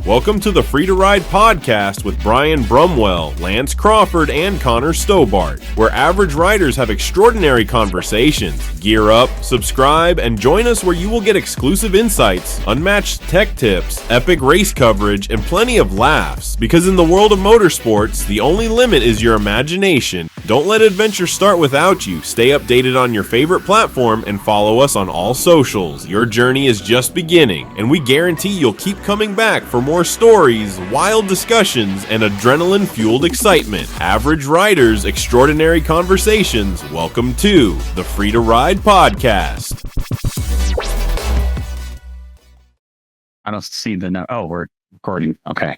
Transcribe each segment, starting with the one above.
Welcome to the Free to Ride podcast with Brian Brumwell, Lance Crawford, and Connor Stobart, where average riders have extraordinary conversations. Gear up, subscribe, and join us where you will get exclusive insights, unmatched tech tips, epic race coverage, and plenty of laughs. Because in the world of motorsports, the only limit is your imagination. Don't let adventure start without you. Stay updated on your favorite platform and follow us on all socials. Your journey is just beginning, and we guarantee you'll keep coming back for more stories, wild discussions, and adrenaline-fueled excitement. Average riders, extraordinary conversations. Welcome to the Free to Ride podcast. I don't see the no. Oh, we're recording. Okay.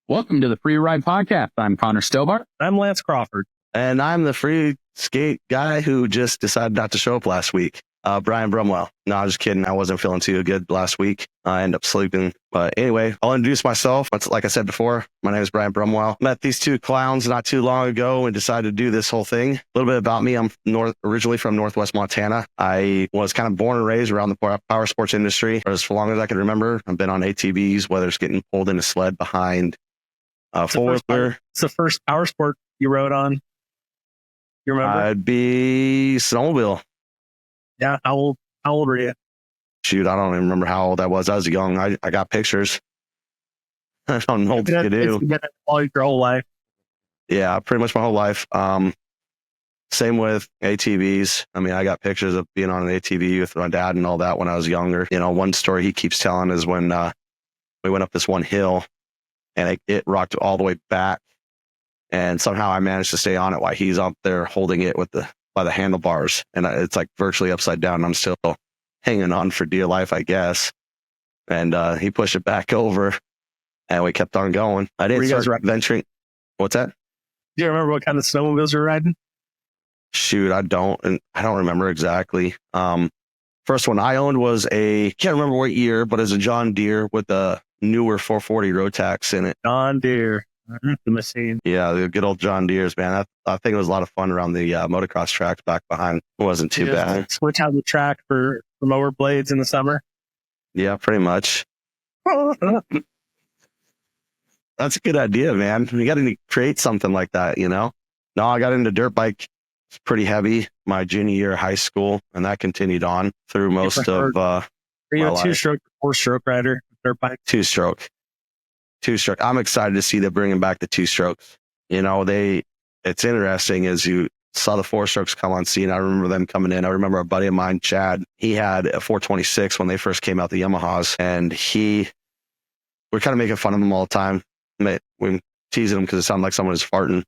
Welcome to the Free to Ride podcast. I'm Connor Stobart. I'm Lance Crawford. And I'm the free skate guy who just decided not to show up last week. Brian Brumwell. No, I'm just kidding. I wasn't feeling too good last week. I ended up sleeping. But anyway, I'll introduce myself. Like I said before, my name is Brian Brumwell. Met these two clowns not too long ago and decided to do this whole thing. A little bit about me. I'm originally from Northwest Montana. I was kind of born and raised around the power sports industry for as long as I can remember. I've been on ATVs, whether it's getting pulled in a sled behind four-wheeler. It's the first power sport you rode on. You remember? I'd be snowmobile. Yeah. How old were you? Shoot, I don't even remember how old I was. I was young. I got pictures. I don't know what to do. It's been all your whole life. Yeah, pretty much my whole life. Same with ATVs. I mean, I got pictures of being on an ATV with my dad and all that when I was younger. You know, one story he keeps telling is when we went up this one hill and it rocked all the way back. And somehow I managed to stay on it while he's up there holding it by the handlebars. And it's like virtually upside down. I'm still hanging on for dear life, I guess. And he pushed it back over and we kept on going. I didn't start venturing. What's that? Do you remember what kind of snowmobiles you were riding? Shoot, I don't remember exactly. First one I owned was can't remember what year, but it's a John Deere with a newer 440 Rotax in it. John Deere. The machine. Yeah, the good old John Deere's, man. I think it was a lot of fun around the motocross tracks back behind. It wasn't too bad. Switch out the track for mower blades in the summer. Yeah, pretty much. That's a good idea, man. You got to create something like that, you know? No, I got into dirt bike. It's pretty heavy my junior year of high school, and that continued on through most of Are you a two-stroke or four-stroke rider? Dirt bike? Two-stroke. I'm excited to see them bringing back the two strokes. You know, it's interesting as you saw the four strokes come on scene. I remember them coming in. I remember a buddy of mine, Chad, he had a 426 when they first came out, the Yamahas, and we're kind of making fun of them all the time. We're teasing them because it sounded like someone was farting.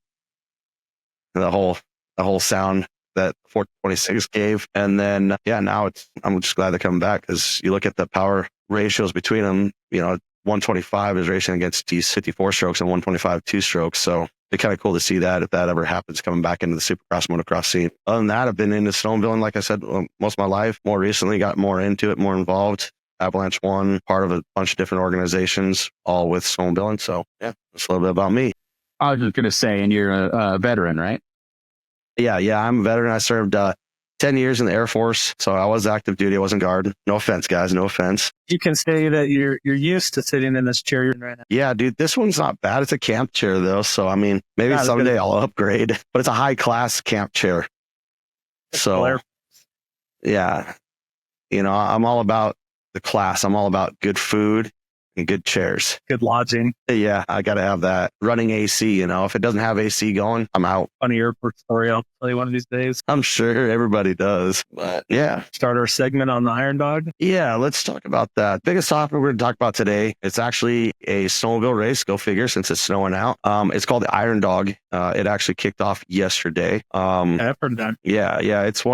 And the whole sound that 426 gave. And then, now I'm just glad they're coming back because you look at the power ratios between them, you know, 125 is racing against these 54 strokes and 125 two strokes. So it's kind of cool to see that if that ever happens, coming back into the supercross motocross scene. Other than that, I've been into snowmobiling, like I said, most of my life. More recently, got more into it, more involved. Avalanche One, part of a bunch of different organizations, all with snowmobiling. So yeah, that's a little bit about me. I was just going to say, and you're a veteran, right? Yeah, I'm a veteran. I served 10 years in the Air Force, so I was active duty. I wasn't guard. No offense, guys. No offense. You can say that you're used to sitting in this chair you're in right now. Yeah, dude, this one's not bad. It's a camp chair, though. So, I mean, maybe someday I'll upgrade. But it's a high-class camp chair. So, yeah. You know, I'm all about the class. I'm all about good food and good chairs. Good lodging. Yeah, I got to have that. Running AC, you know, if it doesn't have AC going, I'm out. Funny airport story I'll tell you one of these days. I'm sure everybody does, but yeah. Start our segment on the Iron Dog. Yeah, let's talk about that. Biggest topic we're going to talk about today. It's actually a snowmobile race, go figure, since it's snowing out. It's called the Iron Dog. It actually kicked off yesterday. I've heard of that. Yeah. It's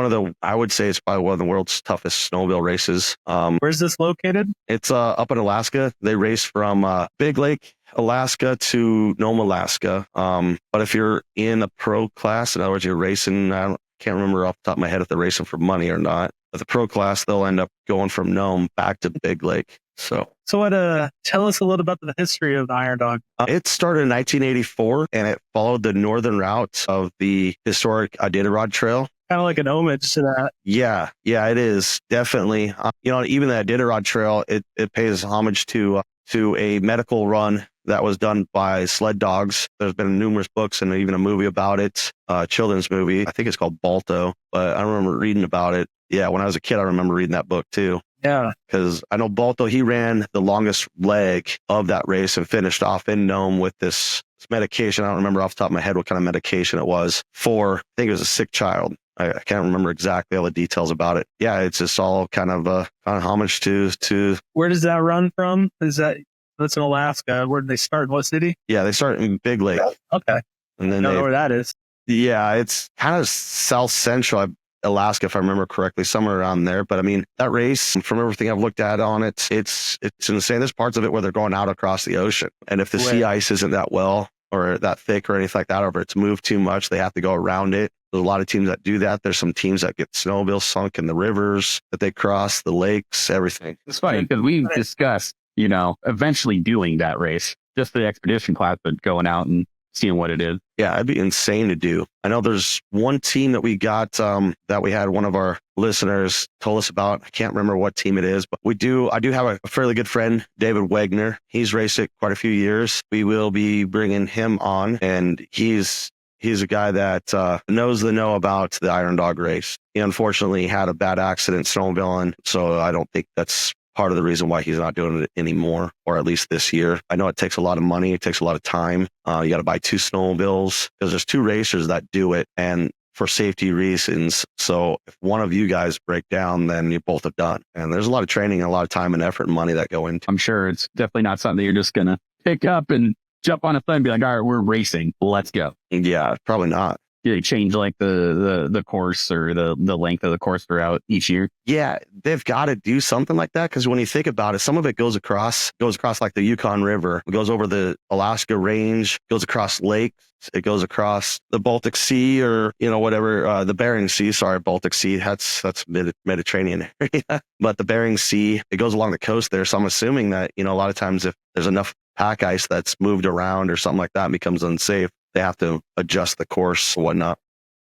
I would say it's probably one of the world's toughest snowmobile races. Where's this located? It's up in Alaska. They race from Big Lake, Alaska to Nome, Alaska. But if you're in a pro class, in other words, you're racing, I can't remember off the top of my head if they're racing for money or not. But the pro class, they'll end up going from Nome back to Big Lake. So So tell us a little about the history of the Iron Dog. it started in 1984, and it followed the northern route of the historic Iditarod Trail. Kind of like an homage to that. Yeah, it is definitely. Even the Iditarod Trail, it pays homage to a medical run that was done by sled dogs. There's been numerous books and even a movie about it, children's movie. I think it's called Balto, but I remember reading about it. Yeah, when I was a kid, I remember reading that book too. Yeah. Because I know Balto, he ran the longest leg of that race and finished off in Nome with this medication. I don't remember off the top of my head what kind of medication it was for. I think it was a sick child. I can't remember exactly all the details about it. Yeah, it's just all kind of homage to. Where does that run from? That's in Alaska. Where did they start? What city? Yeah, they start in Big Lake. Okay. And then I don't know where that is. Yeah, it's kind of south central Alaska, if I remember correctly, somewhere around there. But I mean, that race, from everything I've looked at on it, it's insane. There's parts of it where they're going out across the ocean. And if the sea ice isn't that well or that thick or anything like that, or if it's moved too much, they have to go around it. There's a lot of teams that do that. There's some teams that get snowmobiles sunk in the rivers that they cross, the lakes, everything. It's funny because we've discussed, eventually doing that race, just the expedition class, but going out and seeing what it is. Yeah, it'd be insane to do. I know there's one team that we got that we had one of our listeners told us about. I can't remember what team it is, but I do have a fairly good friend, David Wegner. He's raced it quite a few years. We will be bringing him on, and he's a guy that knows the know about the Iron Dog race. He unfortunately had a bad accident snowmobiling, so I don't think that's part of the reason why he's not doing it anymore, or at least this year. I know it takes a lot of money. It takes a lot of time. You got to buy 2 snowmobiles because there's 2 racers that do it, and for safety reasons. So if one of you guys break down, then you both have done. And there's a lot of training and a lot of time and effort and money that go into. I'm sure it's definitely not something that you're just going to pick up and jump on a thing and be like, all right, we're racing. Let's go. Yeah, probably not. Do they change like the course or the length of the course throughout each year? Yeah, they've got to do something like that, because when you think about it, some of it goes across like the Yukon River. It goes over the Alaska Range, goes across lakes. It goes across the Baltic Sea, or whatever, the Bering Sea. Sorry, Baltic Sea. That's Mediterranean area. But the Bering Sea, it goes along the coast there. So I'm assuming that a lot of times if there's enough pack ice that's moved around or something like that and becomes unsafe, they have to adjust the course or whatnot.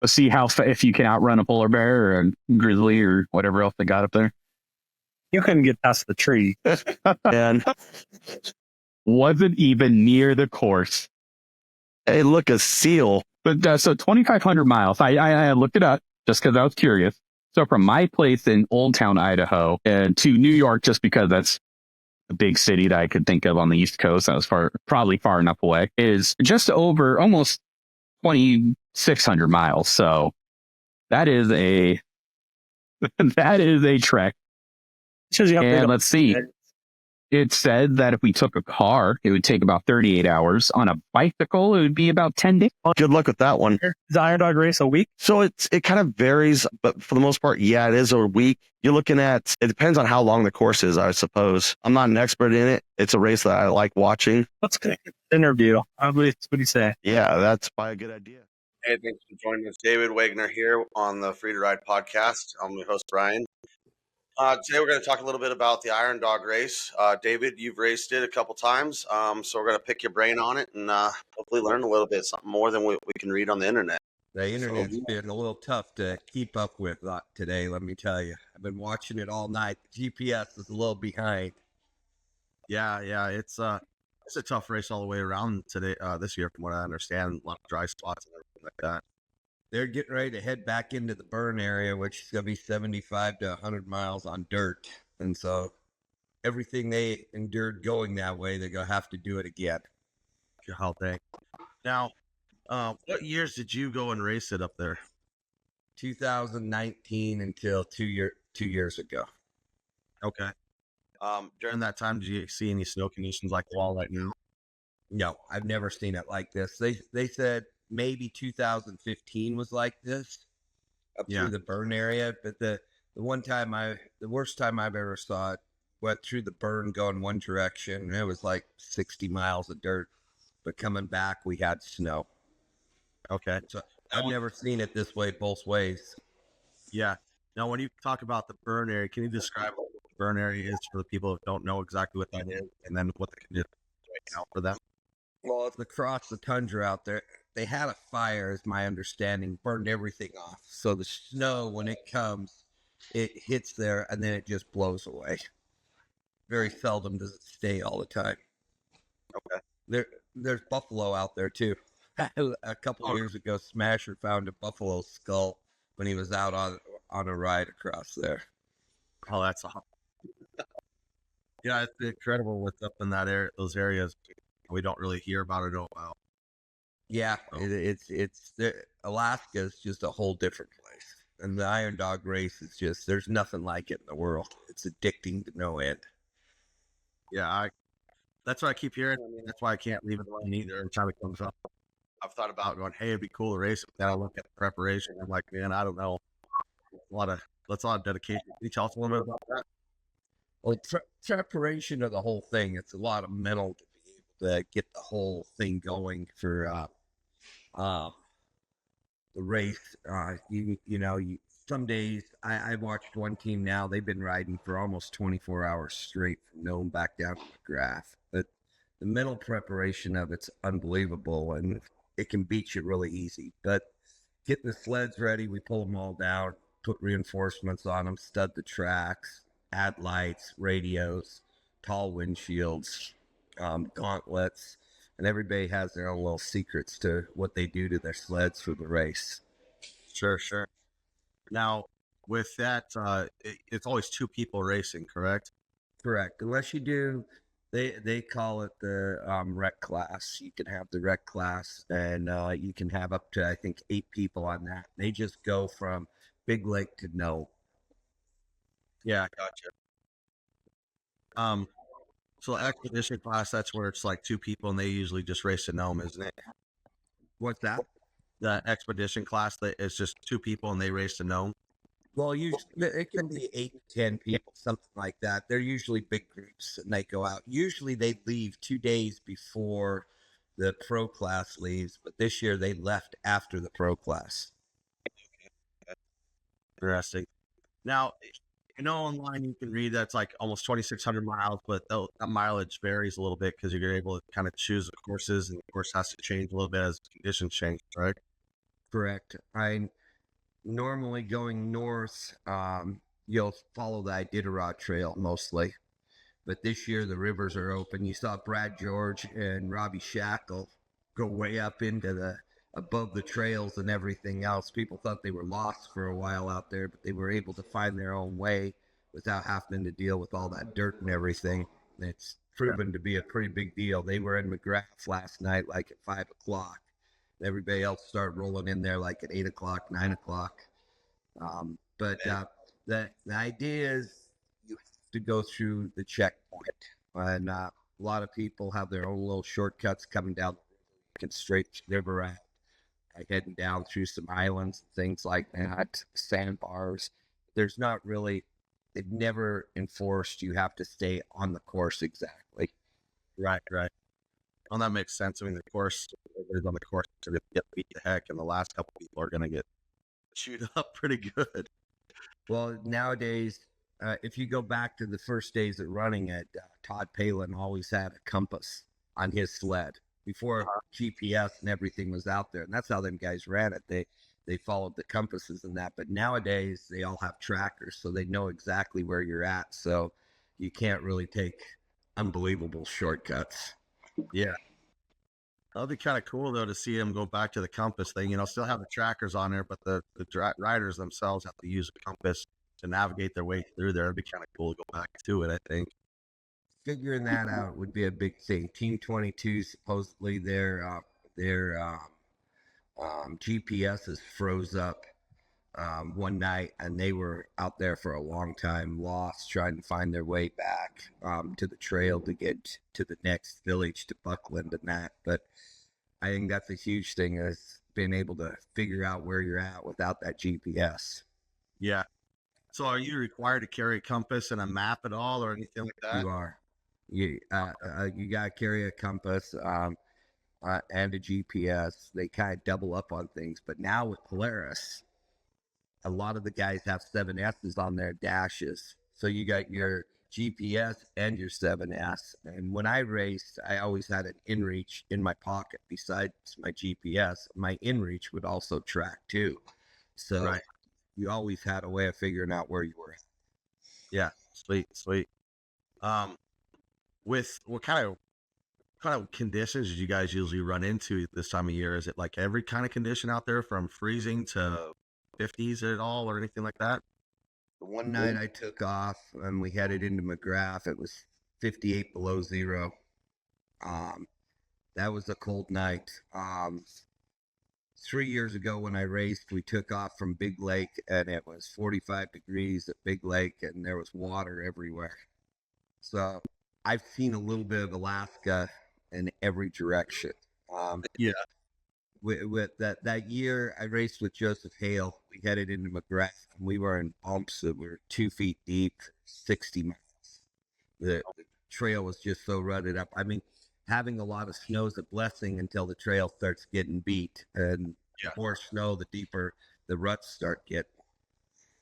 See if you can outrun a polar bear or a grizzly or whatever else they got up there. You couldn't get past the tree. And wasn't even near the course. Hey, look, a seal. But so 2,500 miles. I looked it up just because I was curious. So from my place in Old Town, Idaho, to New York, just because that's a big city that I could think of on the East Coast, that was probably far enough away, is just over almost 2,600 miles. So that is a trek. And let's see. It said that if we took a car, it would take about 38 hours. On a bicycle, it would be about 10 days. Good luck with that one. Is the Iron Dog race a week? So it kind of varies, but for the most part, yeah, it is a week. You're looking at, it depends on how long the course is, I suppose. I'm not an expert in it. It's a race that I like watching. Let's get an interview. What do you say? Yeah, that's probably a good idea. Hey, thanks for joining us. David Wagner here on the Free to Ride podcast. I'm your host, Brian. Today we're going to talk a little bit about the Iron Dog race. David, you've raced it a couple times, so we're going to pick your brain on it and hopefully learn a little bit, something more than we can read on the internet. The internet's been a little tough to keep up with today, let me tell you. I've been watching it all night. GPS is a little behind. Yeah, it's a tough race all the way around today. This year, from what I understand, a lot of dry spots and everything like that. They're getting ready to head back into the burn area, which is going to be 75 to 100 miles on dirt. And so everything they endured going that way, they're going to have to do it again. How dang. Now, what years did you go and race it up there? 2019 until 2 years ago. Okay. During that time, did you see any snow conditions like the wall right now? No, I've never seen it like this. They said maybe 2015 was like this up through the burn area, but the worst time I've ever saw it went through the burn going one direction, and it was like 60 miles of dirt, but coming back we had snow. Okay, so I've never seen it this way both ways. Yeah. Now, when you talk about the burn area, can you describe burn area is for the people who don't know exactly what that is, and then what the conditions right now for them? Well, it's across the tundra out there. They had a fire, is my understanding, burned everything off. So the snow, when it comes, it hits there and then it just blows away. Very seldom does it stay all the time. Okay. There's buffalo out there too. A couple of years ago, Smasher found a buffalo skull when he was out on a ride across there. Oh, that's awesome. Yeah, it's incredible what's up in that area, those areas. We don't really hear about it. Yeah, Oh. it's Alaska is just a whole different place, and the Iron Dog race is just there's nothing like it in the world. It's addicting to no end. Yeah, that's what I keep hearing. I mean, that's why I can't leave it alone either. Every time it comes up, I've thought about going, "Hey, it'd be cool to race." But then I look at the preparation. I'm like, man, I don't know. That's a lot of dedication. Can you tell us a little bit about that? Well, preparation of the whole thing, it's a lot of mental to be able to get the whole thing going for the race. Some days I've watched one team now, they've been riding for almost 24 hours straight from Nome back down to McGrath. But the mental preparation of it's unbelievable, and it can beat you really easy. But getting the sleds ready, we pull them all down, put reinforcements on them, stud the tracks, add lights, radios, tall windshields, gauntlets, and everybody has their own little secrets to what they do to their sleds for the race. Sure. Now, with that, it's always two people racing, correct? Correct. Unless you do, they call it the rec class. You can have the rec class, and you can have up to, I think, 8 people on that. They just go from Big Lake to Nome. Yeah, gotcha. So the expedition class, that's where it's like two people, and they usually just race to Nome, isn't it? What's that? The expedition class, that it's just two people, and they race to Nome. Well, usually it can be 8 to 10 people, something like that. They're usually big groups, and they go out. Usually they leave 2 days before the pro class leaves, but this year they left after the pro class. Interesting. Now, online you can read that's like almost 2,600 miles, but that mileage varies a little bit because you're able to kind of choose the courses, and the course has to change a little bit as conditions change, right? Correct. I normally going north, you'll follow the Iditarod Trail mostly, but this year the rivers are open. You saw Brad George and Robbie Shackle go way up into above the trails and everything else. People thought they were lost for a while out there, but they were able to find their own way without having to deal with all that dirt and everything. It's proven to be a pretty big deal. They were in McGrath last night, like at 5 o'clock. Everybody else started rolling in there like at 8 o'clock, 9 o'clock. The idea is you have to go through the checkpoint. And a lot of people have their own little shortcuts coming down the river. You can straight river raft, heading down through some islands and things like that, sandbars. There's not really, they've never enforced you have to stay on the course exactly. Right. Well, that makes sense. I mean, the course is on the course to get beat the heck, and the last couple people are going to get chewed up pretty good. Well, nowadays, if you go back to the first days of running it, Todd Palin always had a compass on his sled before GPS and everything was out there. And that's how them guys ran it. They followed the compasses and that. But nowadays, they all have trackers, so they know exactly where you're at. So you can't really take unbelievable shortcuts. Yeah. That'll be kind of cool, though, to see them go back to the compass thing. Still have the trackers on there, but the riders themselves have to use a compass to navigate their way through there. It'd be kind of cool to go back to it, I think. Figuring that out would be a big thing. Team 22, supposedly their GPS is froze up one night, and they were out there for a long time, lost, trying to find their way back to the trail to get to the next village, to Buckland and that. But I think that's a huge thing, is being able to figure out where you're at without that GPS. Yeah. So are you required to carry a compass and a map at all or anything like that? You are. You got to carry a compass and a GPS. They kind of double up on things. But now with Polaris, a lot of the guys have 7S's on their dashes. So you got your GPS and your 7S. And when I raced, I always had an inReach in my pocket besides my GPS. My inReach would also track too. So you always had a way of figuring out where you were. Yeah, sweet. With what kind of conditions did you guys usually run into this time of year? Is it like every kind of condition out there, from freezing to 50s at all, or anything like that? The one night I took off and we headed into McGrath, it was 58 below zero. That was a cold night. 3 years ago when I raced, we took off from Big Lake and it was 45 degrees at Big Lake and there was water everywhere. So I've seen a little bit of Alaska in every direction. Yeah. With that year, I raced with Joseph Hale. We headed into McGrath, and we were in bumps that were 2 feet deep, 60 miles. The trail was just so rutted up. I mean, having a lot of snow is a blessing until the trail starts getting beat, and the more snow, the deeper the ruts start getting.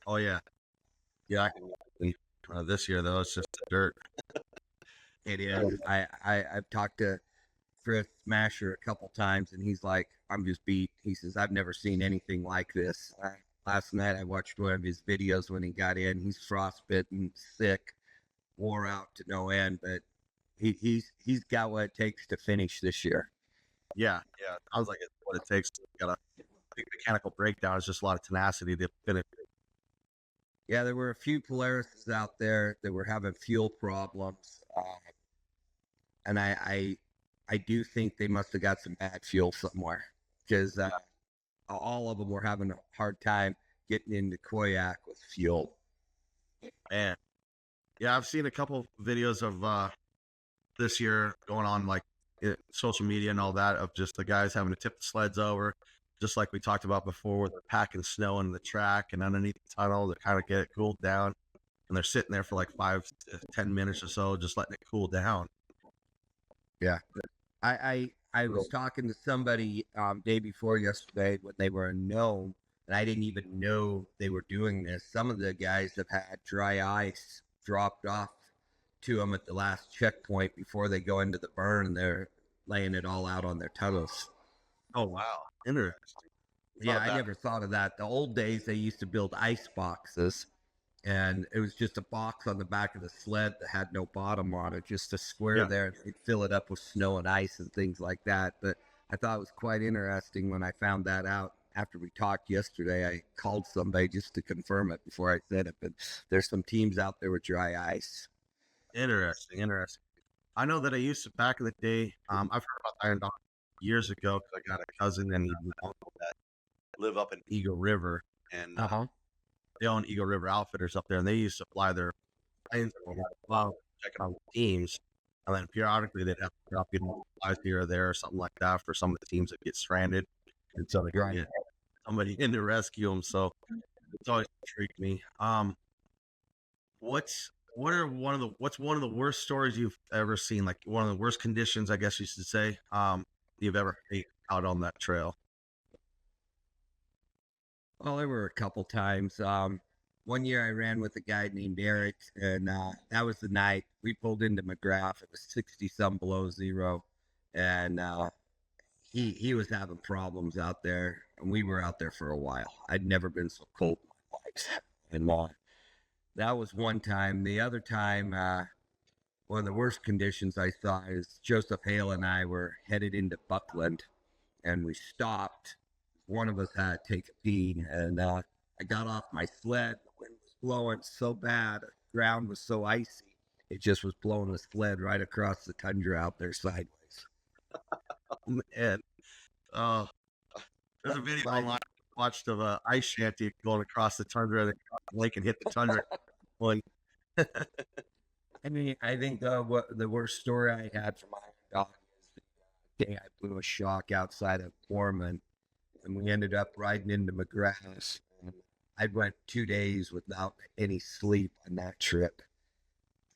Oh yeah. This year though, it's just dirt. It is. I've talked to Chris Smasher a couple times, and he's like, I'm just beat. He says, I've never seen anything like this. Last night I watched one of his videos when he got in. He's frostbitten, sick, wore out to no end, but he's got what it takes to finish this year. Yeah. I was like, it's what it takes. Got a big mechanical breakdown. It's just a lot of tenacity to finish. Yeah, there were a few Polarises out there that were having fuel problems, and I do think they must have got some bad fuel somewhere, because all of them were having a hard time getting into Koyak with fuel. And yeah, I've seen a couple videos of this year going on, like social media and all that, of just the guys having to tip the sleds over, just like we talked about before, where they're packing snow in the track and underneath the tunnel to kind of get it cooled down. And they're sitting there for like 5 to 10 minutes or so, just letting it cool down. Yeah. I was talking to somebody day before yesterday when they were in Nome, and I didn't even know they were doing this. Some of the guys have had dry ice dropped off to them at the last checkpoint before they go into the burn, and they're laying it all out on their tunnels. Oh, wow. Interesting. Yeah, I never thought of that. The old days, they used to build ice boxes, and it was just a box on the back of the sled that had no bottom on it, just a square there, and they'd fill it up with snow and ice and things like that. But I thought it was quite interesting when I found that out. After we talked yesterday, I called somebody just to confirm it before I said it, but there's some teams out there with dry ice. Interesting. I know that I used to, back in the day, I've heard about Iron Dog years ago, because I got a cousin and an uncle that live up in Eagle River, and they own Eagle River Outfitters up there, and they used to fly their planes and checking out teams, and then periodically they'd have to drop flies here or there or something like that for some of the teams that get stranded, and so they get somebody in to rescue them. So it's always intrigued me. What's one of the worst stories you've ever seen? Like one of the worst conditions, I guess you should say, you've ever faced out on that trail? Well, there were a couple times. One year I ran with a guy named Eric, and that was the night we pulled into McGrath. It was 60-some below zero, and he was having problems out there, and we were out there for a while. I'd never been so cold in my life. And that was one time. The other time, one of the worst conditions I saw is Joseph Hale and I were headed into Buckland, and we stopped. One of us had to take a pee, and I got off my sled. The wind was blowing so bad. The ground was so icy. It just was blowing the sled right across the tundra out there sideways. And there's a video online I watched of a ice shanty going across the tundra, the lake, and hit the tundra. I mean, I think the worst story I had from Iron Dog is the day I blew a shock outside of Foreman, and we ended up riding into McGrath. I went 2 days without any sleep on that trip.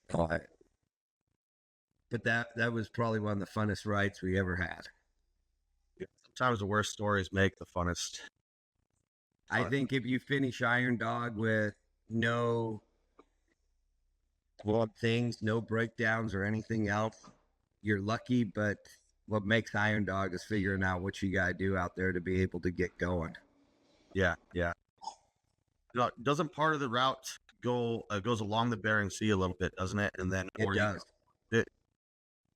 But that was probably one of the funnest rides we ever had. Sometimes the worst stories make the funnest. I think if you finish Iron Dog with no well, things, no breakdowns or anything else. You're lucky, but what makes Iron Dog is figuring out what you got to do out there to be able to get going. Yeah. No, doesn't part of the route goes along the Bering Sea a little bit, doesn't it? And then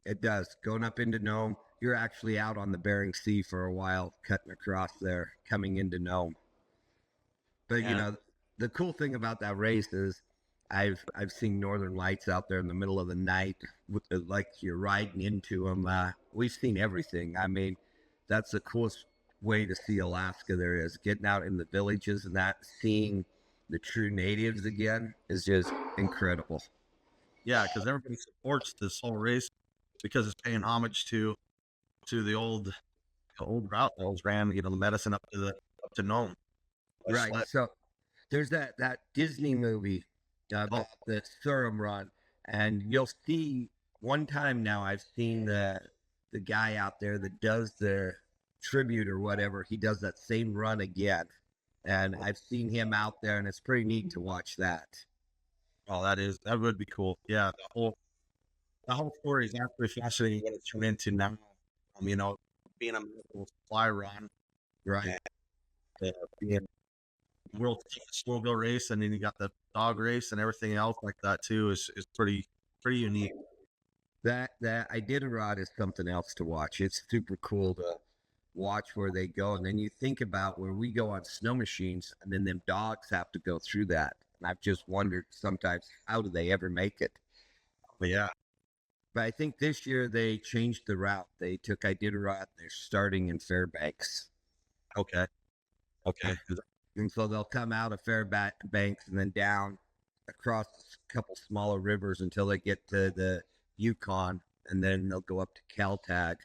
It does. Going up into Nome, you're actually out on the Bering Sea for a while, cutting across there, coming into Nome. But you know, the cool thing about that race is I've seen Northern Lights out there in the middle of the night, like you're riding into them. We've seen everything. I mean, that's the coolest way to see Alaska. There is getting out in the villages and that, seeing the true natives again is just incredible. Yeah, because everybody supports this whole race because it's paying homage to the old route that was ran. You know, the medicine up to Nome. Right. So there's that Disney movie, the Serum Run, and you'll see one time now. I've seen the guy out there that does the tribute or whatever. He does that same run again, and I've seen him out there, and it's pretty neat to watch that. Oh, that would be cool. Yeah, the whole story is actually fascinating what it's turned into now. You know, being a medical fly run, Right. Being world Sloville race, and then you got the dog race and everything else like that too is pretty unique. That Iditarod is something else to watch. It's super cool to watch where they go, and then you think about where we go on snow machines, and then them dogs have to go through that. And I've just wondered sometimes, how do they ever make it? But yeah, But I think this year they changed the route. They took Iditarod. They're starting in Fairbanks. okay. And so they'll come out of Fairbanks and then down across a couple smaller rivers until they get to the Yukon. And then they'll go up to Caltag,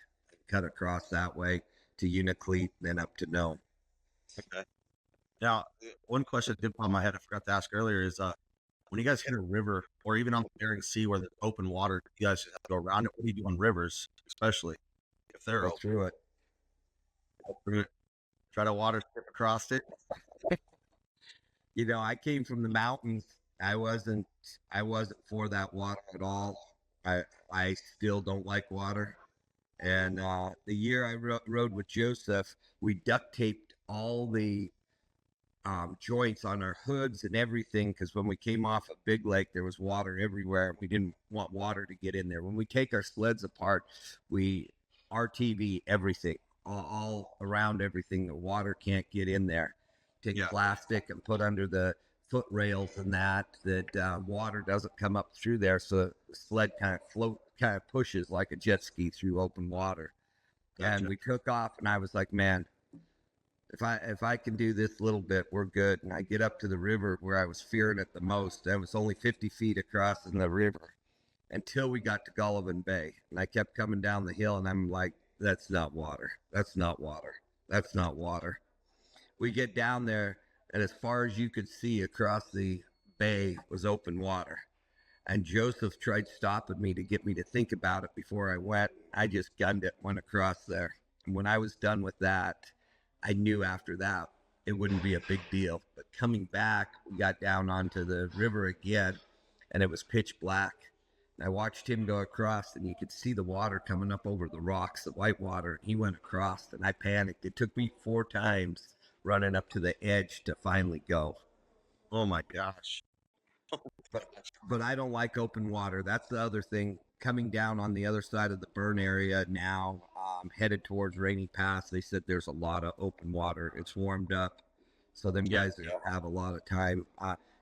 cut across that way to Unalakleet, then up to Nome. Okay. Now, one question that did pop in my head I forgot to ask earlier is when you guys hit a river or even on the Bering Sea where there's open water, you guys have to go around it. What do you do on rivers, especially if they're Go open? through it. Go through it. Try to water skip across it. You know, I came from the mountains. I wasn't for that water at all. I still don't like water. And the year I rode with Joseph, we duct taped all the joints on our hoods and everything, because when we came off a big lake, there was water everywhere. We didn't want water to get in there. When we take our sleds apart, we RTV everything, all around everything. The water can't get in there. Take plastic and put under the foot rails and that water doesn't come up through there, so the sled kind of pushes like a jet ski through open water. Gotcha. And we took off, and I was like, man, if I can do this little bit, we're good. And I get up to the river where I was fearing it the most. I was only 50 feet across in the river until we got to Gullivan Bay. And I kept coming down the hill, and I'm like, that's not water. That's not water. That's not water. We get down there, and as far as you could see across the bay was open water. And Joseph tried stopping me to get me to think about it before I went. I just gunned it, went across there. And when I was done with that, I knew after that it wouldn't be a big deal. But coming back, we got down onto the river again, and it was pitch black. And I watched him go across, and you could see the water coming up over the rocks, the white water. He went across, and I panicked. It took me 4 times running up to the edge to finally go. Oh my gosh. But I don't like open water. That's the other thing. Coming down on the other side of the burn area now, headed towards Rainy Pass, they said there's a lot of open water. It's warmed up, so them guys have a lot of time.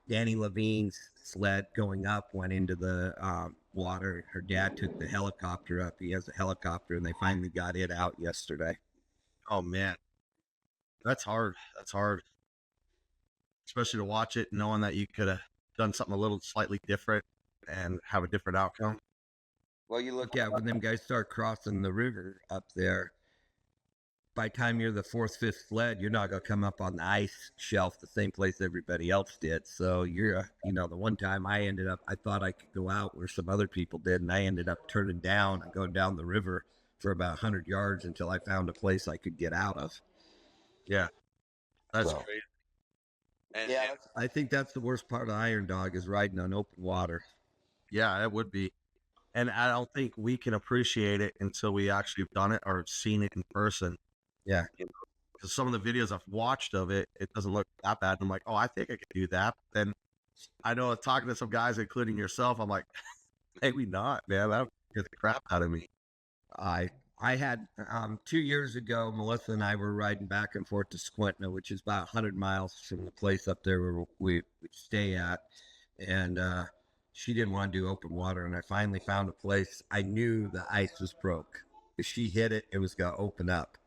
Danny Levine's sled going up went into the water. Her dad took the helicopter up. He has a helicopter, and they finally got it out yesterday. Oh man, that's hard. That's hard, especially to watch it knowing that you could have done something a little slightly different and have a different outcome. Well, you look at when them guys start crossing the river up there, by the time you're the 4th, 5th sled, you're not going to come up on the ice shelf the same place everybody else did. So you're, the one time I thought I could go out where some other people did, and I ended up turning down and going down the river for about 100 yards until I found a place I could get out of. Yeah, that's great. And I think that's the worst part of Iron Dog is riding on open water. Yeah, it would be. And I don't think we can appreciate it until we actually have done it or seen it in person. Yeah. Because some of the videos I've watched of it, it doesn't look that bad. I'm like, oh, I think I could do that. But then I know talking to some guys, including yourself, I'm like, maybe not, man. That would scare the crap out of me. I had 2 years ago, Melissa and I were riding back and forth to Squintna, which is about 100 miles from the place up there where we stay at. And she didn't want to do open water. And I finally found a place. I knew the ice was broke. If she hit it, it was going to open up.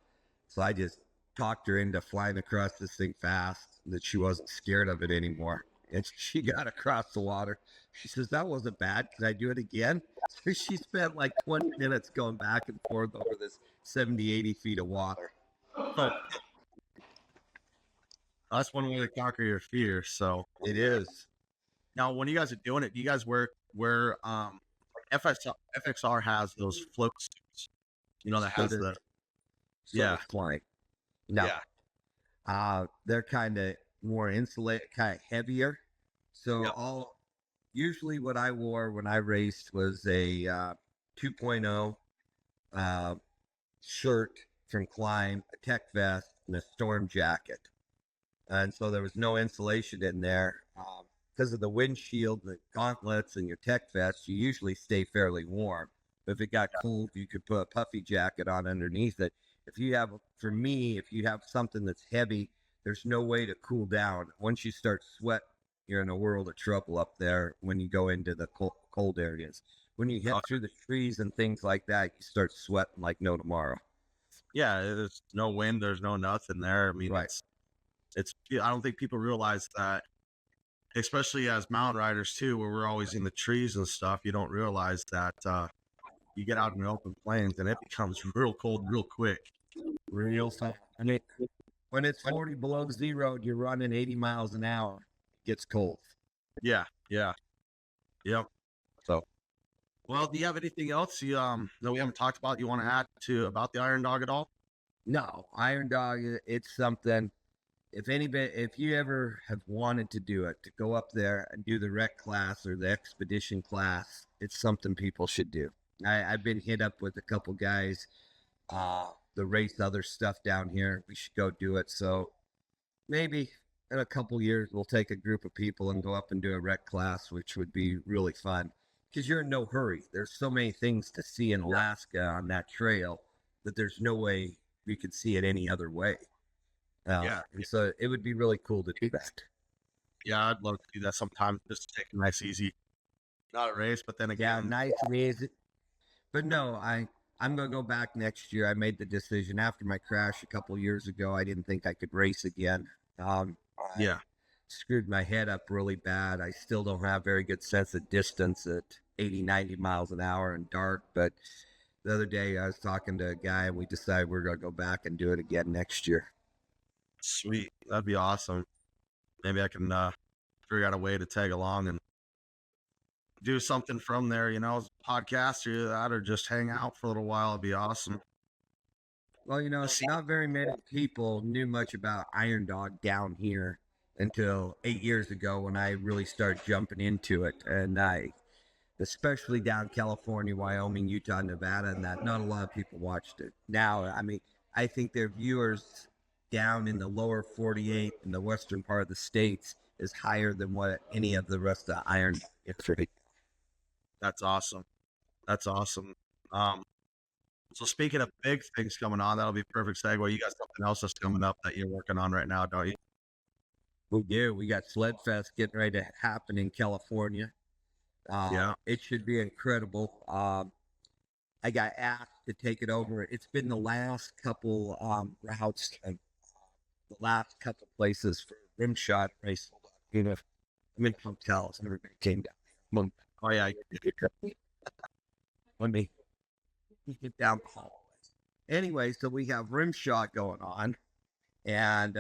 So I just talked her into flying across this thing fast, that she wasn't scared of it anymore. And she got across the water. She says, that wasn't bad. Can I do it again? So she spent like 20 minutes going back and forth over this 70, 80 feet of water. But that's one way to conquer your fear. So It is. now, when you guys are doing it, do you guys wear FXR has those float suits? You know, that has the yeah. Flying. No. Yeah. They're kind of more insulated, kind of heavier. So Yep. usually what I wore when I raced was a 2.0 shirt from Climb, a tech vest, and a storm jacket. And so there was no insulation in there. Because of the windshield, the gauntlets, and your tech vest, you usually stay fairly warm. But if it got cold, you could put a puffy jacket on underneath it. If you have something that's heavy, there's no way to cool down. Once you start sweat, you're in a world of trouble up there when you go into the cold areas. When you hit through the trees and things like that, you start sweating like no tomorrow. Yeah, there's no wind, there's no nothing there. I mean, Right. it's I don't think people realize that, especially as mountain riders too, where we're always in the trees and stuff. You don't realize that you get out in the open plains and it becomes real cold real quick. Real fast. I mean, when it's 40 below zero, you're running 80 miles an hour. It gets cold. Yeah, yep. So, Well, do you have anything else that we haven't talked about you want to add to about the Iron Dog at all? no, Iron Dog, it's something. If you ever have wanted to do it, to go up there and do the rec class or the expedition class, it's something people should do. I've been hit up with a couple guys that race other stuff down here. We should go do it. So maybe in a couple years, we'll take a group of people and go up and do a rec class, which would be really fun because you're in no hurry. There's so many things to see in Alaska on that trail that there's no way we could see it any other way. And so it would be really cool to do that. Yeah, I'd love to do that sometime. Just to take a nice, easy, not a race, but then Yeah, again, nice and easy. But no, I'm going to go back next year. I made the decision after my crash a couple years ago. I didn't think I could race again. I screwed my head up really bad. I still don't have very good sense of distance at 80, 90 miles an hour and dark. But the other day I was talking to a guy and we decided we're going to go back and do it again next year. Sweet, that'd be awesome. Maybe I can figure out a way to tag along and do something from there, you know, podcast or that, or just hang out for a little while. It'd be awesome. Well, not very many people knew much about Iron Dog down here until 8 years ago when I really started jumping into it. And especially down California, Wyoming, Utah, Nevada, and that, not a lot of people watched it. Now, I mean, I think their viewers down in the lower 48 in the western part of the states is higher than what any of the rest of the Iron Dog. That's awesome. So speaking of big things coming on, that'll be a perfect segue. You got something else that's coming up that you're working on right now, don't you? We do. We got Sled Fest getting ready to happen in California. It should be incredible. I got asked to take it over. It's been the last couple routes and the last couple places for Rimshot race. I'm in hotels and everybody came down. Oh yeah. Let me get down the hallway. Anyway, so we have Rimshot going on. And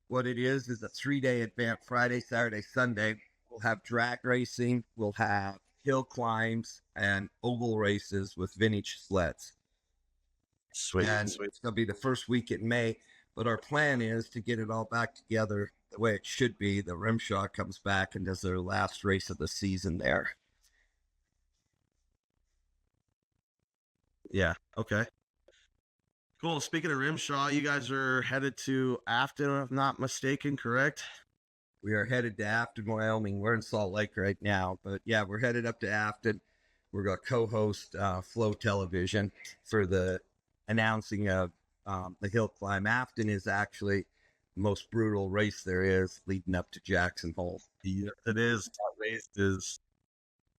what it is a 3-day event, Friday, Saturday, Sunday. We'll have drag racing. We'll have hill climbs and oval races with vintage sleds. Sweet. It's going to be the first week in May. But our plan is to get it all back together the way it should be. The Rimshot comes back and does their last race of the season there. Yeah. Okay. Cool. Speaking of Rimshaw, you guys are headed to Afton, if I'm not mistaken, correct? We are headed to Afton, Wyoming. We're in Salt Lake right now, but yeah, we're headed up to Afton. We're going to co-host Flow Television for the announcing of the hill climb. Afton is actually the most brutal race there is leading up to Jackson Hole. Yeah, it is. That race is.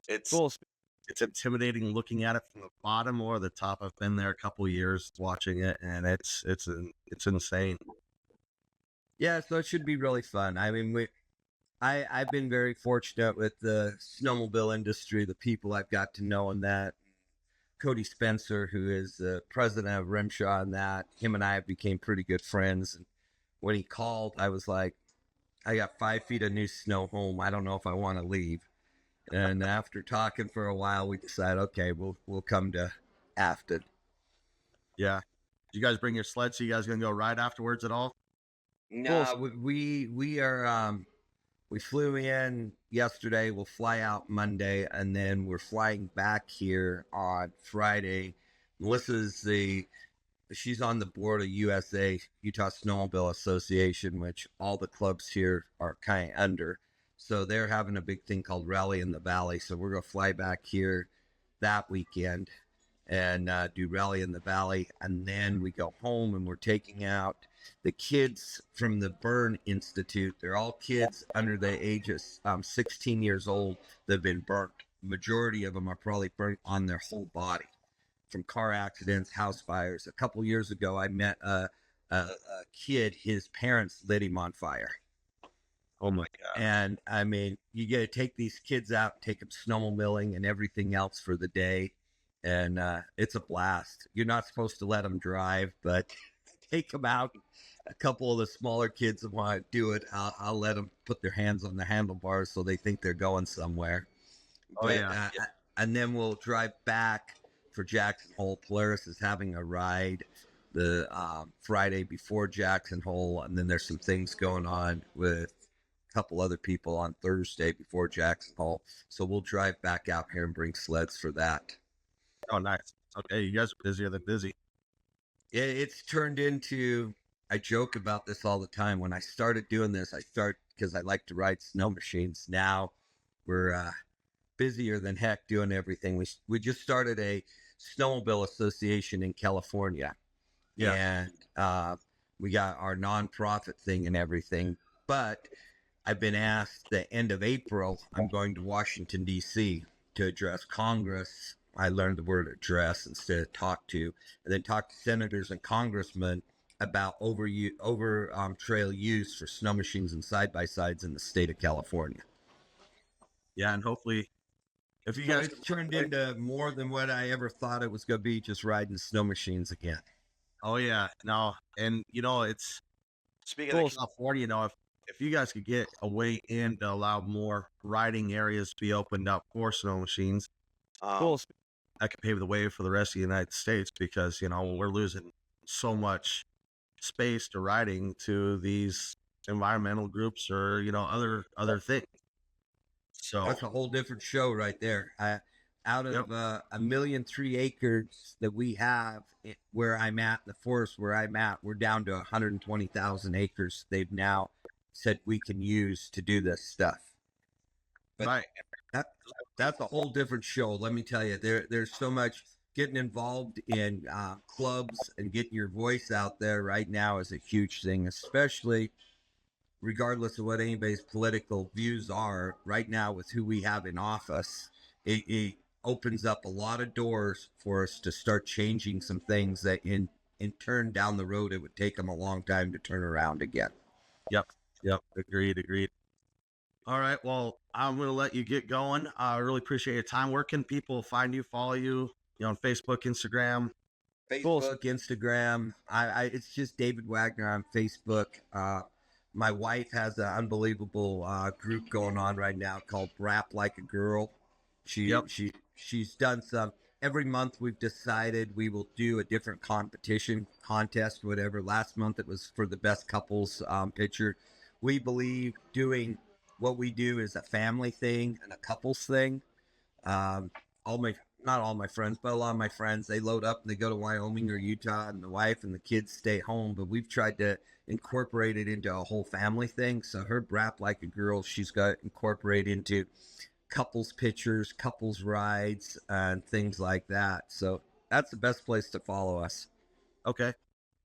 It's cool. It's intimidating looking at it from the bottom or the top. I've been there a couple years watching it, and it's insane. Yeah, so it should be really fun. I mean, I've been very fortunate with the snowmobile industry, the people I've got to know in that. Cody Spencer, who is the president of Rimshaw, and that him and I became pretty good friends. And when he called, I was like, I got 5 feet of new snow home. I don't know if I want to leave. And after talking for a while, we decided, okay, we'll come to Afton. Yeah. Did you guys bring your sled? So you guys gonna go ride afterwards at all? No, we are. We flew in yesterday. We'll fly out Monday, and then we're flying back here on Friday. She's on the board of USA, Utah Snowmobile Association, which all the clubs here are kind of under. So they're having a big thing called Rally in the Valley. So we're going to fly back here that weekend and do Rally in the Valley. And then we go home and we're taking out the kids from the Burn Institute. They're all kids under the age of 16 years old that have been burnt. Majority of them are probably burnt on their whole body from car accidents, house fires. A couple years ago, I met a kid, his parents lit him on fire. Oh my God. And I mean, you got to take these kids out, take them snowmobiling and everything else for the day. And it's a blast. You're not supposed to let them drive, but take them out. A couple of the smaller kids that want to do it, I'll let them put their hands on the handlebars so they think they're going somewhere. And then we'll drive back for Jackson Hole. Polaris is having a ride the Friday before Jackson Hole, and then there's some things going on with a couple other people on Thursday before Jackson Hole. So we'll drive back out here and bring sleds for that. Oh, nice. Okay, you guys are busier than busy. It's turned into, I joke about this all the time. When I started doing this, because I like to ride snow machines. Now we're busier than heck doing everything. We just started a snowmobile association in California. Yeah. And we got our nonprofit thing and everything. But I've been asked the end of April, I'm going to Washington, D.C. to address Congress. I learned the word address instead of talk to, and then talk to senators and congressmen about over trail use for snow machines and side-by-sides in the state of California. Yeah, and hopefully, if you guys it's turned into more than what I ever thought it was going to be, just riding snow machines again. Oh yeah, no, and it's speaking of California, if you guys could get a way in to allow more riding areas to be opened up for snow machines, that could pave the way for the rest of the United States, because we're losing so much space to riding to these environmental groups or other things. So that's a whole different show right there. Out of 1.3 million acres that we have where I'm at, the forest where I'm at, we're down to 120,000 acres. They've now said we can use to do this stuff. But right. That's a whole different show. Let me tell you, there's so much getting involved in clubs and getting your voice out there right now is a huge thing, especially regardless of what anybody's political views are right now with who we have in office. It opens up a lot of doors for us to start changing some things that in turn down the road, it would take them a long time to turn around again. Yep. Agreed. All right. Well, I'm going to let you get going. I really appreciate your time. Where can people find you, follow you, on Facebook, Instagram? Facebook, Instagram. It's just David Wagner on Facebook. My wife has an unbelievable group going on right now called Rap Like a Girl. She's done some. Every month we've decided we will do a different contest, whatever. Last month it was for the best couples picture. We believe doing what we do is a family thing and a couples thing. All not all my friends, but a lot of my friends, they load up and they go to Wyoming or Utah, and the wife and the kids stay home. But we've tried to incorporate it into a whole family thing. So her Rap Like a Girl, she's got incorporated into couples pictures, couples rides, and things like that. So that's the best place to follow us. Okay.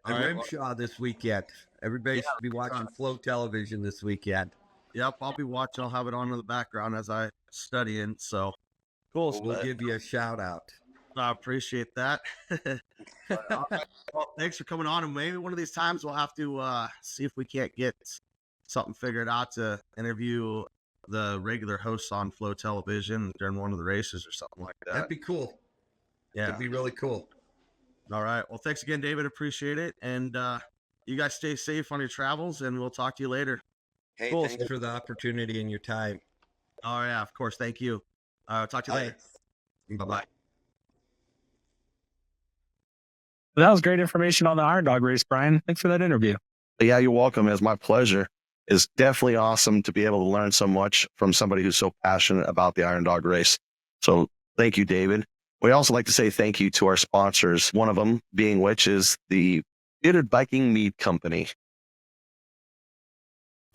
And All right, Rimshaw this weekend. Everybody should be watching Flow Television this weekend. Yep, I'll be watching. I'll have it on in the background as I study in. So cool. We'll give you a shout out. I appreciate that. Well, thanks for coming on. And maybe one of these times we'll have to see if we can't get something figured out to interview the regular hosts on Flow Television during one of the races or something like that. That'd be cool. Yeah. That'd be really cool. All right. Well, thanks again, David. Appreciate it. And you guys stay safe on your travels, and we'll talk to you later. Hey, Cool. thanks for the opportunity and your time. Oh, yeah, of course. Thank you. Talk to you later. Bye-bye. That was great information on the Iron Dog race, Brian. Thanks for that interview. Yeah, you're welcome. It's my pleasure. It's definitely awesome to be able to learn so much from somebody who's so passionate about the Iron Dog race. So thank you, David. We also like to say thank you to our sponsors, one of them being which is the Bearded Viking Mead Company.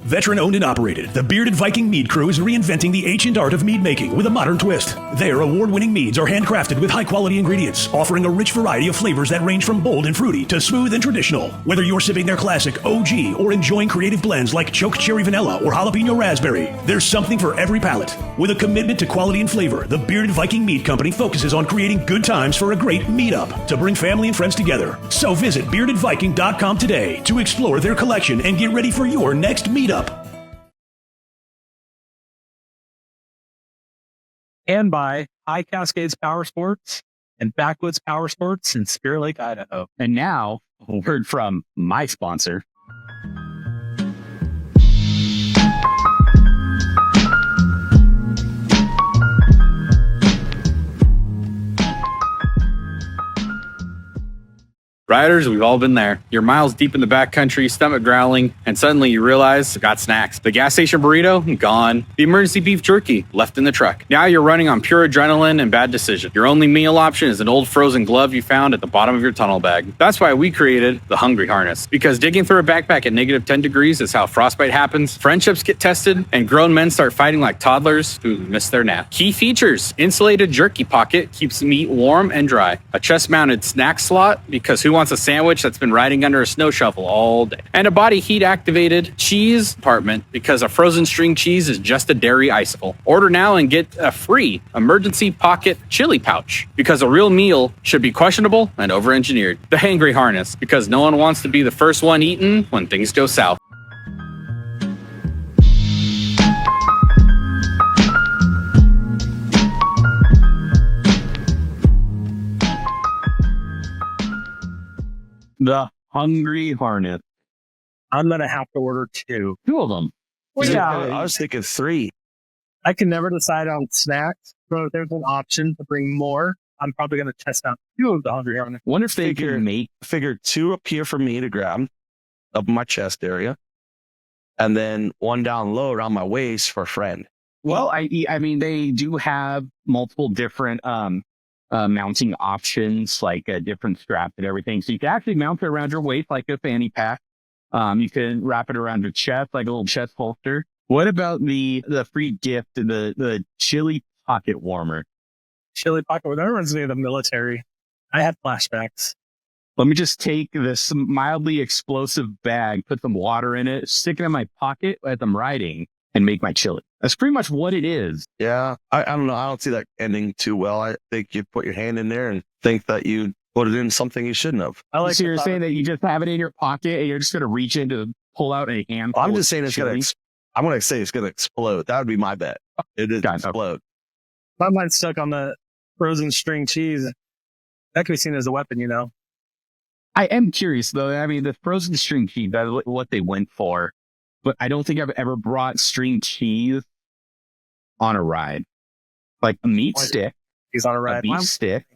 Veteran owned and operated, the Bearded Viking Mead Crew is reinventing the ancient art of mead making with a modern twist. Their award-winning meads are handcrafted with high-quality ingredients, offering a rich variety of flavors that range from bold and fruity to smooth and traditional. Whether you're sipping their classic OG or enjoying creative blends like choke cherry vanilla or jalapeno raspberry, there's something for every palate. With a commitment to quality and flavor, the Bearded Viking Mead Company focuses on creating good times for a great meetup to bring family and friends together. So visit beardedviking.com today to explore their collection and get ready for your next meetup. And by High Cascades Power Sports and Backwoods Power Sports in Spirit Lake, Idaho. And now, a word from my sponsor. Riders, we've all been there. You're miles deep in the backcountry, stomach growling, and suddenly you realize you got snacks. The gas station burrito, gone. The emergency beef jerky, left in the truck. Now you're running on pure adrenaline and bad decision. Your only meal option is an old frozen glove you found at the bottom of your tunnel bag. That's why we created the Hungry Harness. Because digging through a backpack at negative 10 degrees is how frostbite happens, friendships get tested, and grown men start fighting like toddlers who miss their nap. Key features: insulated jerky pocket, keeps meat warm and dry. A chest-mounted snack slot, because who wants a sandwich that's been riding under a snow shovel all day? And a body heat activated cheese compartment, because a frozen string cheese is just a dairy icicle. Order now and get a free emergency pocket chili pouch, because a real meal should be questionable and over-engineered. The Hangry Harness, because no one wants to be the first one eaten when things go south. The Hungry Harness. I'm going to have to order two. Two of them. Well, yeah, I was thinking 3. I can never decide on snacks. So if there's an option to bring more, I'm probably going to test out 2 of the Hungry Harness. Wonder if they can make. Figured 2 up here for me to grab up my chest area, and then 1 down low around my waist for a friend. Well, I mean, they do have multiple different mounting options, like different straps and everything. So you can actually mount it around your waist like a fanny pack. You can wrap it around your chest like a little chest holster. What about the free gift, the chili pocket warmer? Chili pocket. That reminds me of the military. I had flashbacks. Let me just take this mildly explosive bag, put some water in it, stick it in my pocket as I'm riding, and make my chili. That's pretty much what it is. Yeah, I don't know. I don't see that ending too well. I think you put your hand in there and think that you put it in something you shouldn't have. I like So you're saying that you just have it in your pocket and you're just going to reach in to pull out a handful? I'm just saying it's chili? going to. I'm going to say it's going to explode. That would be my bet. It is explode. My mind's stuck on the frozen string cheese. That could be seen as a weapon, you know. I am curious, though. I mean, the frozen string cheese, that's what they went for. But I don't think I've ever brought string cheese on a ride. Like a meat stick. He's on a A ride. beef stick.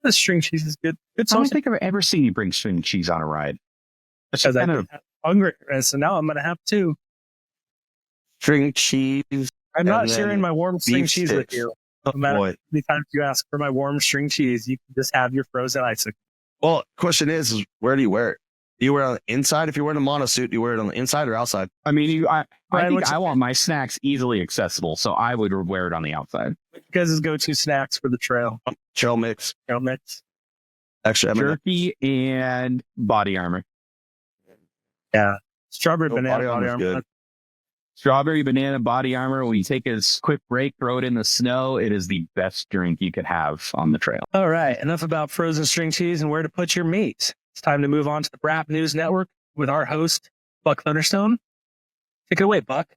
The string cheese is good. Good I don't sauce. think I've ever seen you bring string cheese on a ride. That's Because just I'm kind of hungry. And so now I'm going to have 2. String cheese. I'm not And then sharing my warm string beef cheese with sticks. you. No matter how Boy. many times you ask for my warm string cheese, you can just have your frozen icicle. Well, question is where do you wear it? Do you wear it on the inside? If you're wearing a monosuit, do you wear it on the inside or outside? I mean, I Brian, think what's- I want my snacks easily accessible, so I would wear it on the outside. You guys' go-to snacks for the trail? Trail mix, Trail mix. extra M&M. Jerky and body armor. Yeah. Strawberry Oh, banana body body armor's armor. good. Strawberry banana body armor. When you take a quick break, throw it in the snow. It is the best drink you could have on the trail. All right. Enough about frozen string cheese and where to put your meat. It's time to move on to the Brap News Network with our host, Buck Thunderstone. Take it away, Buck.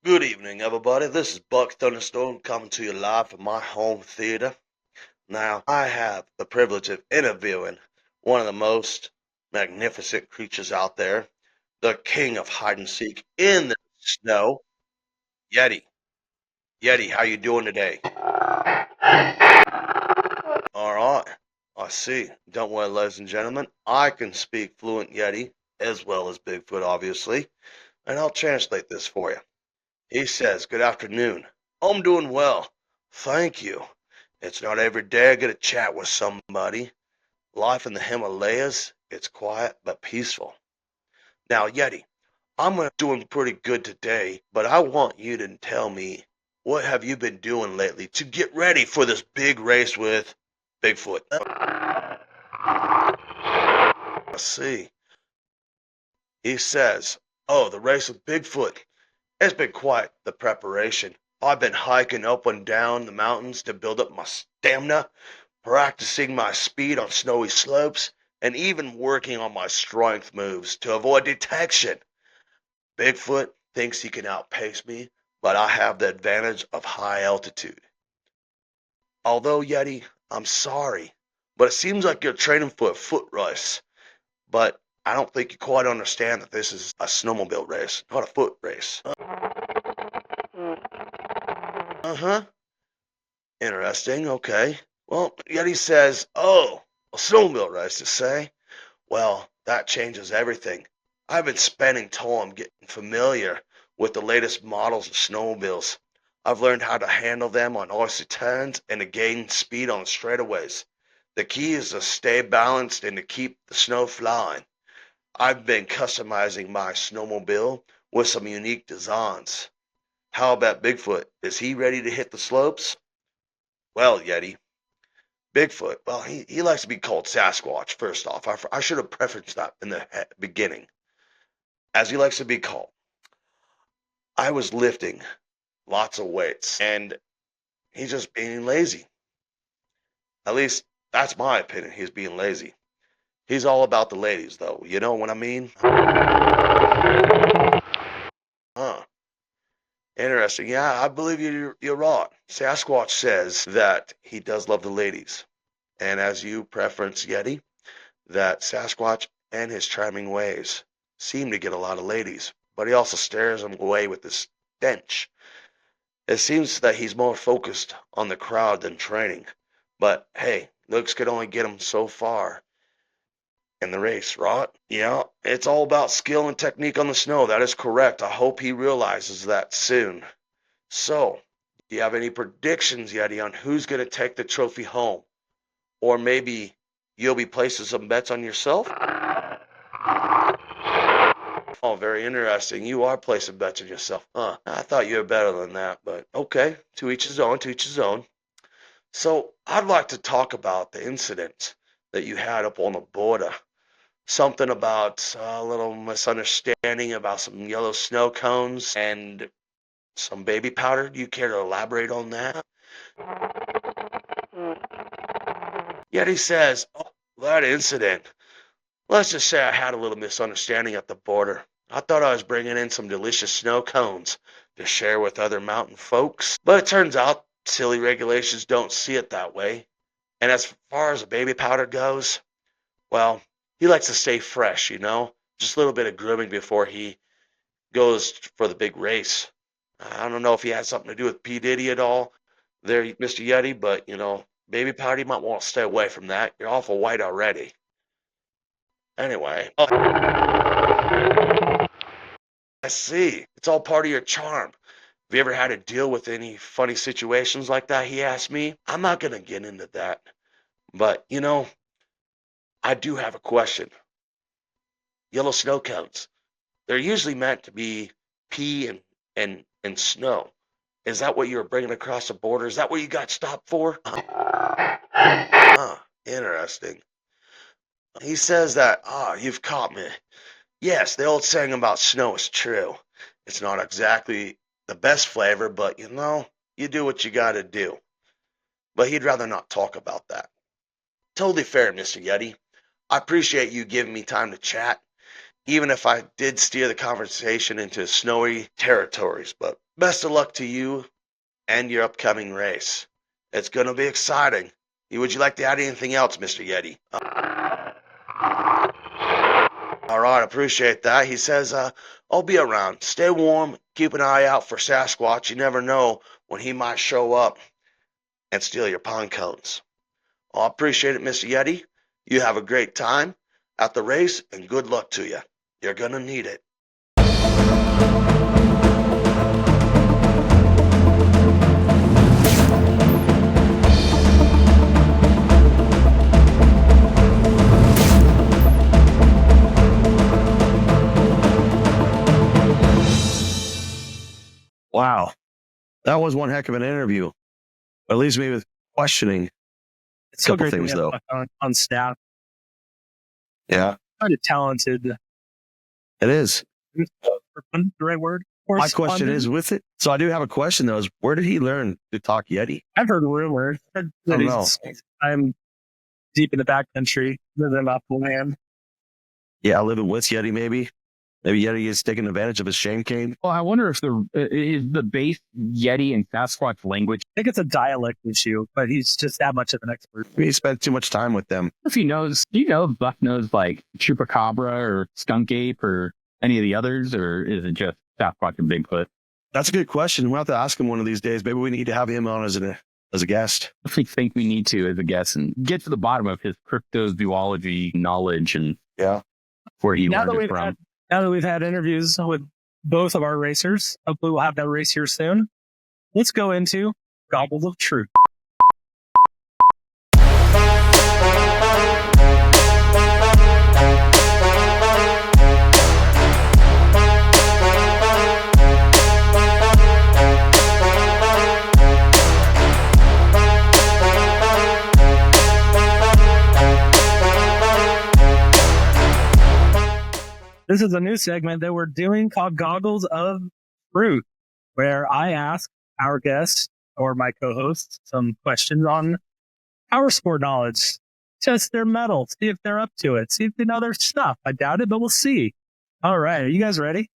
Good evening, everybody. This is Buck Thunderstone coming to you live from my home theater. Now, I have the privilege of interviewing one of the most magnificent creatures out there, the king of hide and seek in the snow, Yeti. Yeti, how you doing today? All right, I see. Don't worry, ladies and gentlemen. I can speak fluent Yeti, as well as Bigfoot, obviously, and I'll translate this for you. He says, "Good afternoon. I'm doing well. Thank you. It's not every day I get a chat with somebody. Life in the Himalayas, it's quiet but peaceful." Now, Yeti, I'm doing pretty good today, but I want you to tell me, what have you been doing lately to get ready for this big race with Bigfoot? I see. He says, "Oh, the race with Bigfoot. It's been quite the preparation. I've been hiking up and down the mountains to build up my stamina, practicing my speed on snowy slopes, and even working on my strength moves to avoid detection. Bigfoot thinks he can outpace me, but I have the advantage of high altitude. Although, Yeti, I'm sorry, but it seems like you're training for a foot race. But I don't think you quite understand that this is a snowmobile race, not a foot race." Uh-huh. Interesting, okay. Well, Yeti says, "Oh, a snowmobile race, to say? Well, that changes everything. I've been spending time getting familiar with the latest models of snowmobiles. I've learned how to handle them on icy turns and to gain speed on straightaways. The key is to stay balanced and to keep the snow flying. I've been customizing my snowmobile with some unique designs. How about Bigfoot? Is he ready to hit the slopes?" Well, Yeti, Bigfoot, well, he likes to be called Sasquatch, first off. I should have prefaced that in the beginning. As he likes to be called. I was lifting lots of weights, and he's just being lazy. At least, that's my opinion. He's being lazy. He's all about the ladies, though. You know what I mean? Huh. Interesting. Yeah, I believe you're right. Sasquatch says that he does love the ladies. And as you preference, Yeti, that Sasquatch and his charming ways seem to get a lot of ladies. But he also stares them away with his stench. It seems that he's more focused on the crowd than training. But hey, looks could only get him so far in the race, right? Yeah, it's all about skill and technique on the snow. That is correct. I hope he realizes that soon. So, do you have any predictions, Yeti, on who's going to take the trophy home? Or maybe you'll be placing some bets on yourself? Oh, very interesting. You are placing bets on yourself. Huh. I thought you were better than that, but okay. To each his own, to each his own. So, I'd like to talk about the incident that you had up on the border. Something about a little misunderstanding about some yellow snow cones and some baby powder. Do you care to elaborate on that? Yeti says, "Oh, that incident. Let's just say I had a little misunderstanding at the border. I thought I was bringing in some delicious snow cones to share with other mountain folks. But it turns out silly regulations don't see it that way. And as far as the baby powder goes, well, he likes to stay fresh, you know? Just a little bit of grooming before he goes for the big race. I don't know if he has something to do with P. Diddy at all there, Mr. Yeti, but, baby powder, you might want to stay away from that. You're awful white already. Anyway. Oh, I see. It's all part of your charm. Have you ever had to deal with any funny situations like that, he asked me? I'm not going to get into that. But, I do have a question. Yellow snow cones. They're usually meant to be pea and snow. Is that what you were bringing across the border? Is that what you got stopped for? Interesting. He says that, you've caught me. Yes, the old saying about snow is true. It's not exactly the best flavor, but you do what you gotta do. But he'd rather not talk about that. Totally fair, Mr. Yeti. I appreciate you giving me time to chat, even if I did steer the conversation into snowy territories. But best of luck to you and your upcoming race. It's gonna be exciting. Would you like to add anything else, Mr. Yeti? All right, appreciate that. He says, I'll be around. Stay warm. Keep an eye out for Sasquatch. You never know when he might show up and steal your pine cones. I appreciate it, Mr. Yeti. You have a great time at the race, and good luck to you. You're going to need it. Wow. That was one heck of an interview. It leaves me with questioning It's so couple great things, to though. have on staff. Yeah, Kind of talented. it is. The right word? My question is with it. So I do have a question, though, is where did he learn to talk Yeti? I've heard rumors that I'm deep in the backcountry, living off the land. Yeah, living with Yeti, maybe. Maybe Yeti is taking advantage of his shame cane. Well, I wonder if is the base Yeti and Sasquatch language. I think it's a dialect issue, but he's just that much of an expert. He spent too much time with them. If he knows, do you know if Buck knows like Chupacabra or Skunk Ape or any of the others, or is it just Sasquatch and Bigfoot? That's a good question. We'll have to ask him one of these days. Maybe we need to have him on as a guest. If we think we need to as a guest and get to the bottom of his cryptozoology knowledge and where he learned it from. Now that we've had interviews with both of our racers, hopefully we'll have that race here soon. Let's go into Goggles of Truth. This is a new segment that we're doing called Goggles of Truth, where I ask our guests or my co-hosts some questions on power sport knowledge, test their mettle, see if they're up to it, see if they know their stuff. I doubt it, but we'll see. All right. Are you guys ready?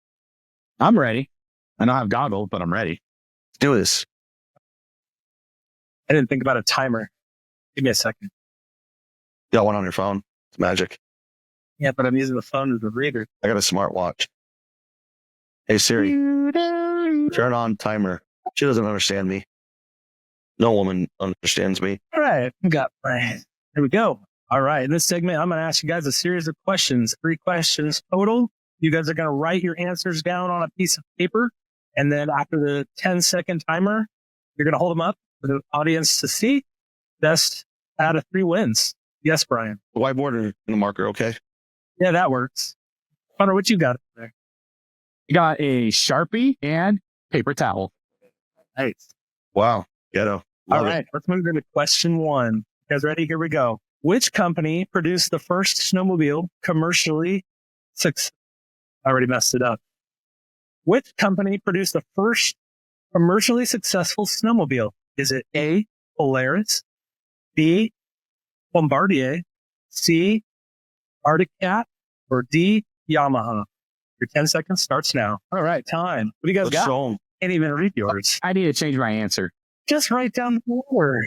I'm ready. I don't have goggles, but I'm ready. Let's do this. I didn't think about a timer. Give me a second. Got one on your phone. It's magic. Yeah, but I'm using the phone as a reader. I got a smartwatch. Hey, Siri, turn on timer. She doesn't understand me. No woman understands me. All right. There we go. All right. In this segment, I'm going to ask you guys a series of questions, 3 questions total. You guys are going to write your answers down on a piece of paper. And then after the 10-second timer, you're going to hold them up for the audience to see. Best out of 3 wins. Yes, Brian. The whiteboard and the marker, okay? Yeah, that works. Connor, what you got there? You got a Sharpie and paper towel. Nice. Wow. Ghetto. All right. Let's move into question 1. You guys ready? Here we go. Which company produced the first snowmobile commercially successful? I already messed it up. Which company produced the first commercially successful snowmobile? Is it A, Polaris, B, Bombardier, C, Arctic Cat, or D, Yamaha? Your 10 seconds starts now. All right, time. What do you guys got? Can't even read yours. I need to change my answer. Just write down the word.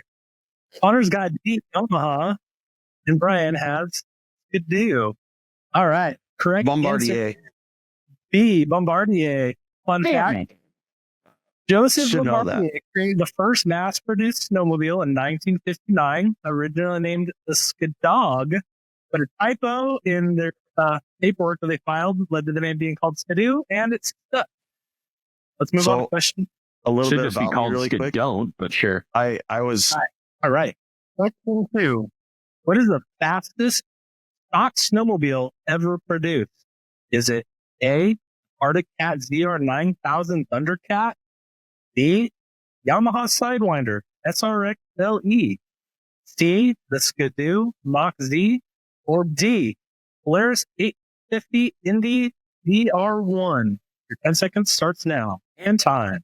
Connor's got D, Yamaha, and Brian has good deal. All right, correct Bombardier. answer. B, Bombardier. Fun fact. Joseph Should know Lombardier created the first mass-produced snowmobile in 1959, originally named the Skidog, but a typo in their paperwork that they filed led to the name being called Skidoo, and it's stuck. Let's move on to question. A little Should bit just be about me called really quick. Skidone, but sure. I was All right. Question 2. What is the fastest stock snowmobile ever produced? Is it A, Arctic Cat ZR 9000 Thundercat? B, Yamaha Sidewinder SRX LE? C, the Skidoo Mach Z? Or D, Polaris 850 Indy DR1? Your 10 seconds starts now. And time.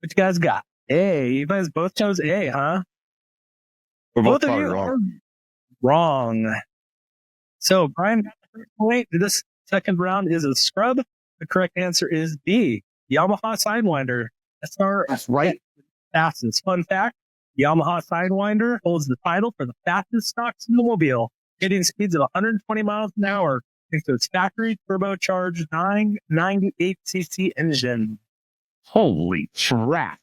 What you guys got? A. You guys both chose A, huh? we're both Both of probably you wrong. are wrong. So Brian got the first point. This second round is a scrub. The correct answer is B, Yamaha Sidewinder SR. That's right. Fastest. Fun fact, Yamaha Sidewinder holds the title for the fastest stock snowmobile, hitting speeds of 120 miles an hour thanks to its factory turbocharged 998cc engine. Holy crap.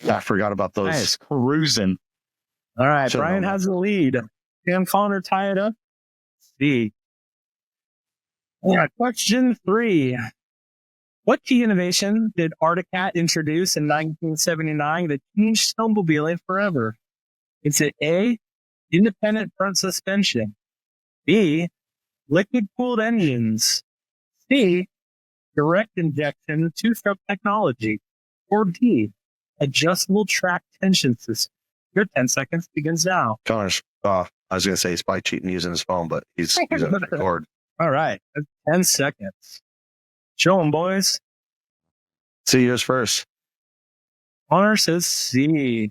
I forgot about those. That is cruising. All right, Should've Brian known has the lead. Can Connor tie it up? C. All right, question 3. What key innovation did Arctic Cat introduce in 1979 that changed snowmobiling forever? Is it A, independent front suspension? B, liquid-cooled engines? C, direct injection two-stroke technology? Or D, adjustable track tension system? Your 10 seconds begins now. Connor's off. I was going to say he's probably cheating using his phone, but he's using it to record. All right, that's 10 seconds. Show 'em, boys. See yours first. Connor says C.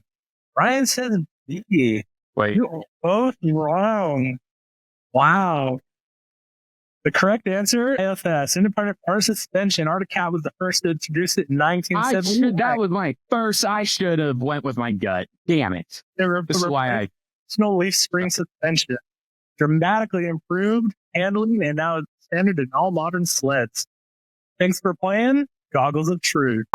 Brian says B. Wait. You are both wrong. Wow. The correct answer, AFS, independent front suspension. Arctic Cat was the first to introduce it in 1970. That was my first. I should have went with my gut. Damn it. This is why I... Snow leaf spring suspension. Dramatically improved handling and now it's standard in all modern sleds. Thanks for playing Goggles of Truth.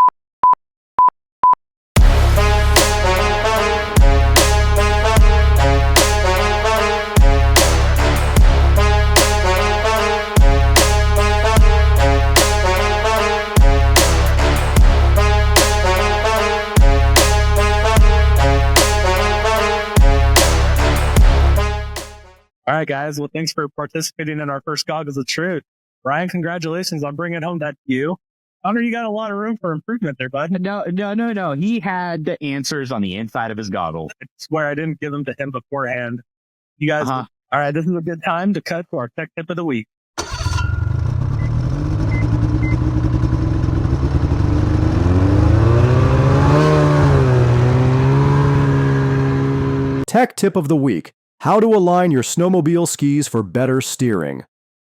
All right, guys. Well, thanks for participating in our first Goggles of Truth. Brian, congratulations on bringing home that Q. Connor, you got a lot of room for improvement there, bud. No. He had the answers on the inside of his goggles. I swear I didn't give them to him beforehand. You guys, Uh-huh. All right, this is a good time to cut to our tech tip of the week. Tech tip of the week: how to align your snowmobile skis for better steering.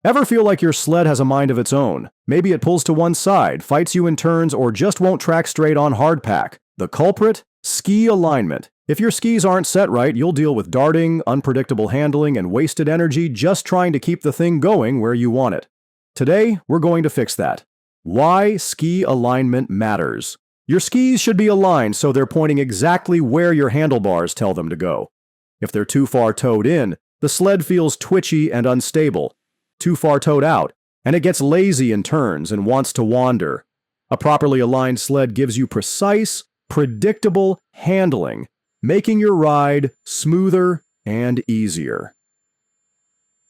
Ever feel like your sled has a mind of its own? Maybe it pulls to one side, fights you in turns, or just won't track straight on hardpack. The culprit? Ski alignment. If your skis aren't set right, you'll deal with darting, unpredictable handling, and wasted energy just trying to keep the thing going where you want it. Today, we're going to fix that. Why ski alignment matters. Your skis should be aligned so they're pointing exactly where your handlebars tell them to go. If they're too far towed in, the sled feels twitchy and unstable. Too far towed out, and it gets lazy in turns and wants to wander. A properly aligned sled gives you precise, predictable handling, making your ride smoother and easier.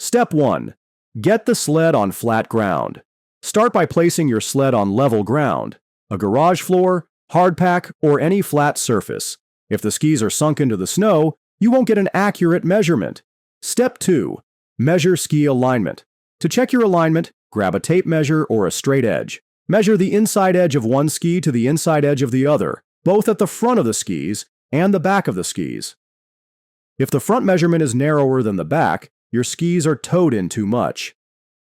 Step 1. Get the sled on flat ground. Start by placing your sled on level ground, a garage floor, hardpack, or any flat surface. If the skis are sunk into the snow, you won't get an accurate measurement. Step 2. Measure ski alignment. To check your alignment, grab a tape measure or a straight edge. Measure the inside edge of one ski to the inside edge of the other, both at the front of the skis and the back of the skis. If the front measurement is narrower than the back, your skis are towed in too much.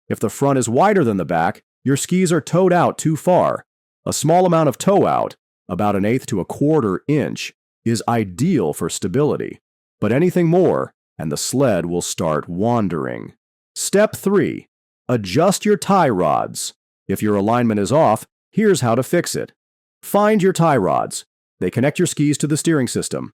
If the front is wider than the back, your skis are towed out too far. A small amount of tow out, about 1/8 to 1/4 inch, is ideal for stability. But anything more, and the sled will start wandering. Step 3. Adjust your tie rods. If your alignment is off, here's how to fix it. Find your tie rods. They connect your skis to the steering system.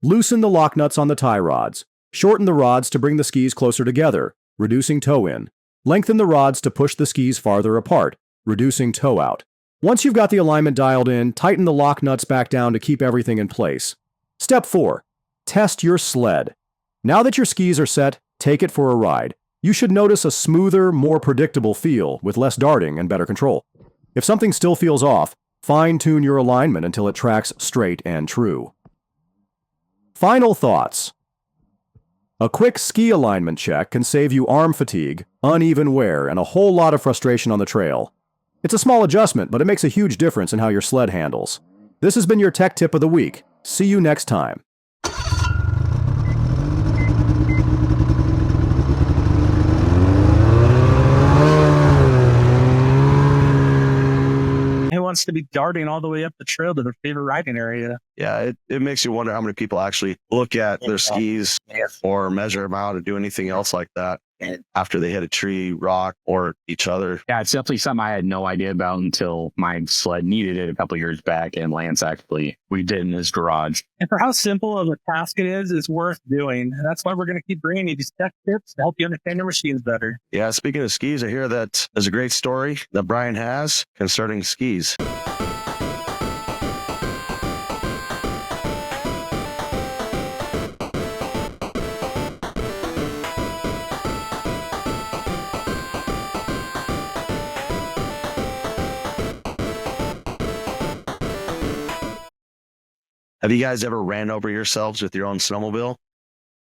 Loosen the lock nuts on the tie rods. Shorten the rods to bring the skis closer together, reducing toe-in. Lengthen the rods to push the skis farther apart, reducing toe-out. Once you've got the alignment dialed in, tighten the lock nuts back down to keep everything in place. Step 4. Test your sled. Now that your skis are set, take it for a ride. You should notice a smoother, more predictable feel with less darting and better control. If something still feels off, fine-tune your alignment until it tracks straight and true. Final thoughts. A quick ski alignment check can save you arm fatigue, uneven wear, and a whole lot of frustration on the trail. It's a small adjustment, but it makes a huge difference in how your sled handles. This has been your Tech Tip of the Week. See you next time. Who wants to be darting all the way up the trail to their favorite riding area? Yeah, it makes you wonder how many people actually look at their skis or measure them out or do anything else like that after they hit a tree, rock, or each other. Yeah, it's definitely something I had no idea about until my sled needed it a couple years back, and Lance we did in his garage. And for how simple of a task it is, it's worth doing. And that's why we're going to keep bringing you these tech tips to help you understand your machines better. Yeah, speaking of skis, I hear that there's a great story that Brian has concerning skis. Have you guys ever ran over yourselves with your own snowmobile?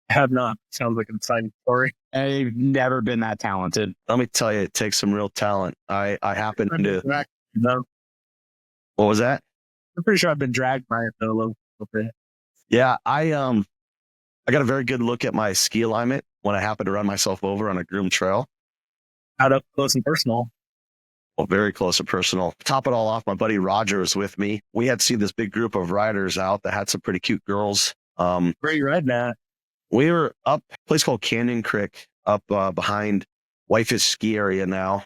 I have not. Sounds like an exciting story. I've never been that talented. Let me tell you, it takes some real talent. I happen to... No. What was that? I'm pretty sure I've been dragged by it though, a little bit. Yeah, I got a very good look at my ski alignment when I happened to run myself over on a groomed trail. Out up close and personal. Well, very close and personal. Top it all off, my buddy Roger was with me. We had seen this big group of riders out that had some pretty cute girls. Where are you riding at? We were up a place called Canyon Creek, up behind Whitefish Ski Area now.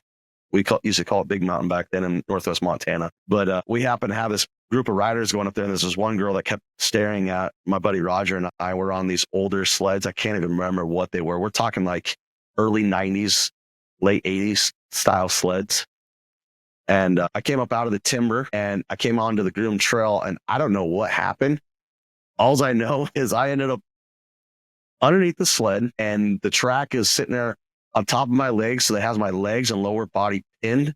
We used to call it Big Mountain back then in Northwest Montana. But we happened to have this group of riders going up there, and there's this one girl that kept staring at my buddy Roger and I. Were on these older sleds. I can't even remember what they were. We're talking like early 90s, late 80s style sleds. And I came up out of the timber and I came onto the groomed trail, and I don't know what happened. All I know is I ended up underneath the sled, and the track is sitting there on top of my legs. So that has my legs and lower body pinned.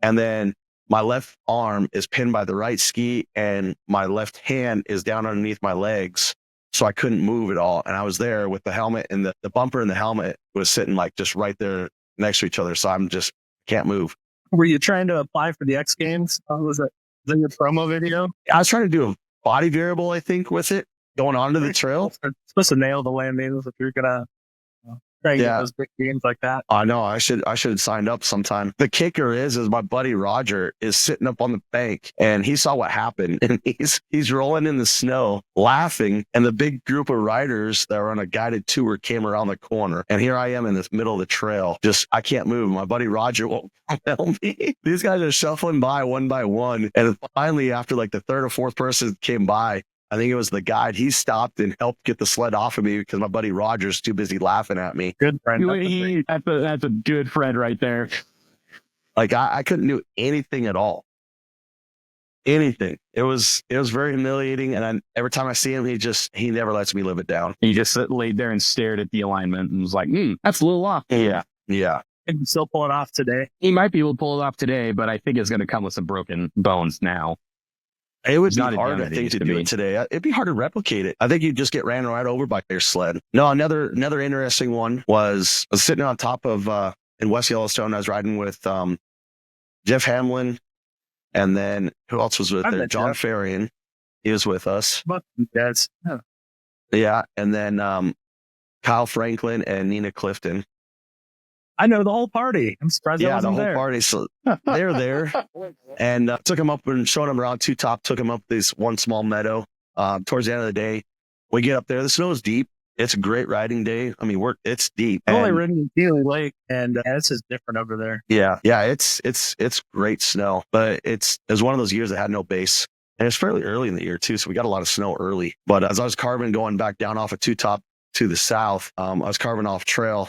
And then my left arm is pinned by the right ski, and my left hand is down underneath my legs. So I couldn't move at all. And I was there with the helmet, and the bumper and the helmet was sitting like just right there next to each other. So I'm just can't move. Were you trying to apply for the X Games? Was it your promo video? I was trying to do a body variable, I think, with it going onto the trail. You're supposed to nail the landings if you're gonna try and get those big games like that. I know. I should have signed up sometime. The kicker is my buddy Roger is sitting up on the bank, and he saw what happened, and he's rolling in the snow, laughing, and the big group of riders that were on a guided tour came around the corner, and here I am in the middle of the trail. Just I can't move. My buddy Roger won't help me. These guys are shuffling by one by one, and finally, after like the third or fourth person came by, I think it was the guide. He stopped and helped get the sled off of me because my buddy Roger's too busy laughing at me. Good friend. That's a good friend right there. Like I couldn't do anything at all. Anything. It was very humiliating. And every time I see him, he never lets me live it down. He just laid there and stared at the alignment and was like, that's a little off. Yeah. Yeah. He can still pull it off today. He might be able to pull it off today, but I think it's going to come with some broken bones now. It would be hard, I think, to do it today. It'd be hard to replicate it. I think you'd just get ran right over by your sled. No, another interesting one was I was sitting on top of in West Yellowstone. I was riding with Jeff Hamlin, and then who else was with there? John Farian. He was with us. Yes. Yeah, and then Kyle Franklin and Nina Clifton. I know the whole party. I'm surprised I wasn't there. Yeah, the whole party. So they're there. And took them up and showed them around Two Top, took them up this one small meadow. Towards the end of the day, we get up there. The snow is deep. It's a great riding day. I mean, it's deep. I've only And ridden in Keeley Lake, and it's just different over there. yeah, it's great snow, but it was one of those years that had no base. And it's fairly early in the year too, so we got a lot of snow early. But as I was carving, going back down off of Two Top to the south, I was carving off trail,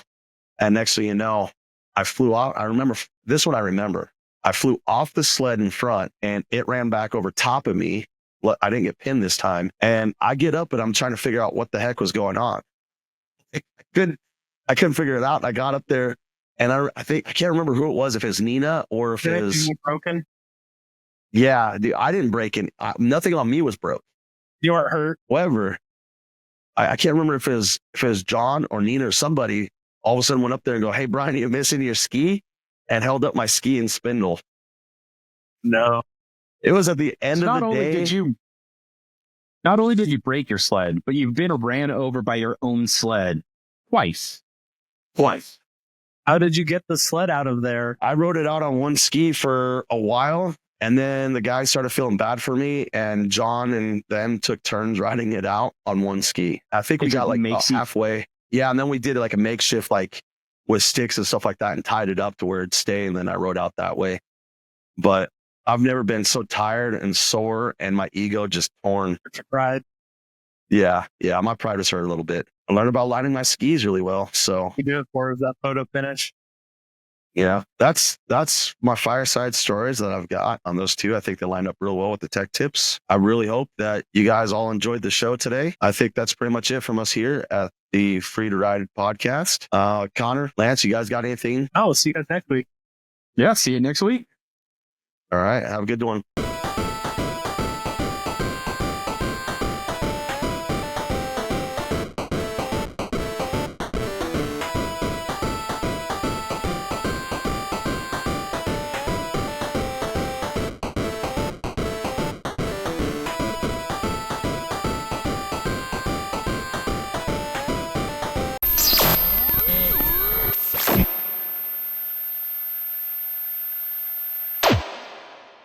and next thing you know, I flew out. I remember this one. I remember I flew off the sled in front, and it ran back over top of me. I didn't get pinned this time, and I get up and I'm trying to figure out what the heck was going on. I couldn't figure it out. I got up there, and I think I can't remember who it was, if it was Nina or if it was broken. Yeah, dude, I didn't break it. Nothing on me was broke. You weren't hurt. However, I can't remember if it was John or Nina or somebody. All of a sudden went up there and go, "Hey, Brian, are you missing your ski?" And held up my ski and spindle. No. It was at the end So of the day. Not only did you break your sled, but you've been ran over by your own sled twice. How did you get the sled out of there? I rode it out on one ski for a while, and then the guys started feeling bad for me, and John and them took turns riding it out on one ski. I think we got like halfway. Yeah, and then we did like a makeshift, like with sticks and stuff like that, and tied it up to where it'd stay, and then I rode out that way. But I've never been so tired and sore, and my ego just torn. Pride. Yeah, my pride was hurt a little bit. I learned about lining my skis really well, so You do it for that photo finish. yeah, that's my fireside stories that I've got on those two. I think they lined up real well with the tech tips. I really hope that you guys all enjoyed the show today. I think that's pretty much it from us here at the Free to Ride podcast. Connor, Lance, you guys got anything? Oh, we'll see you guys next week. Yeah, see you next week. All right, have a good one.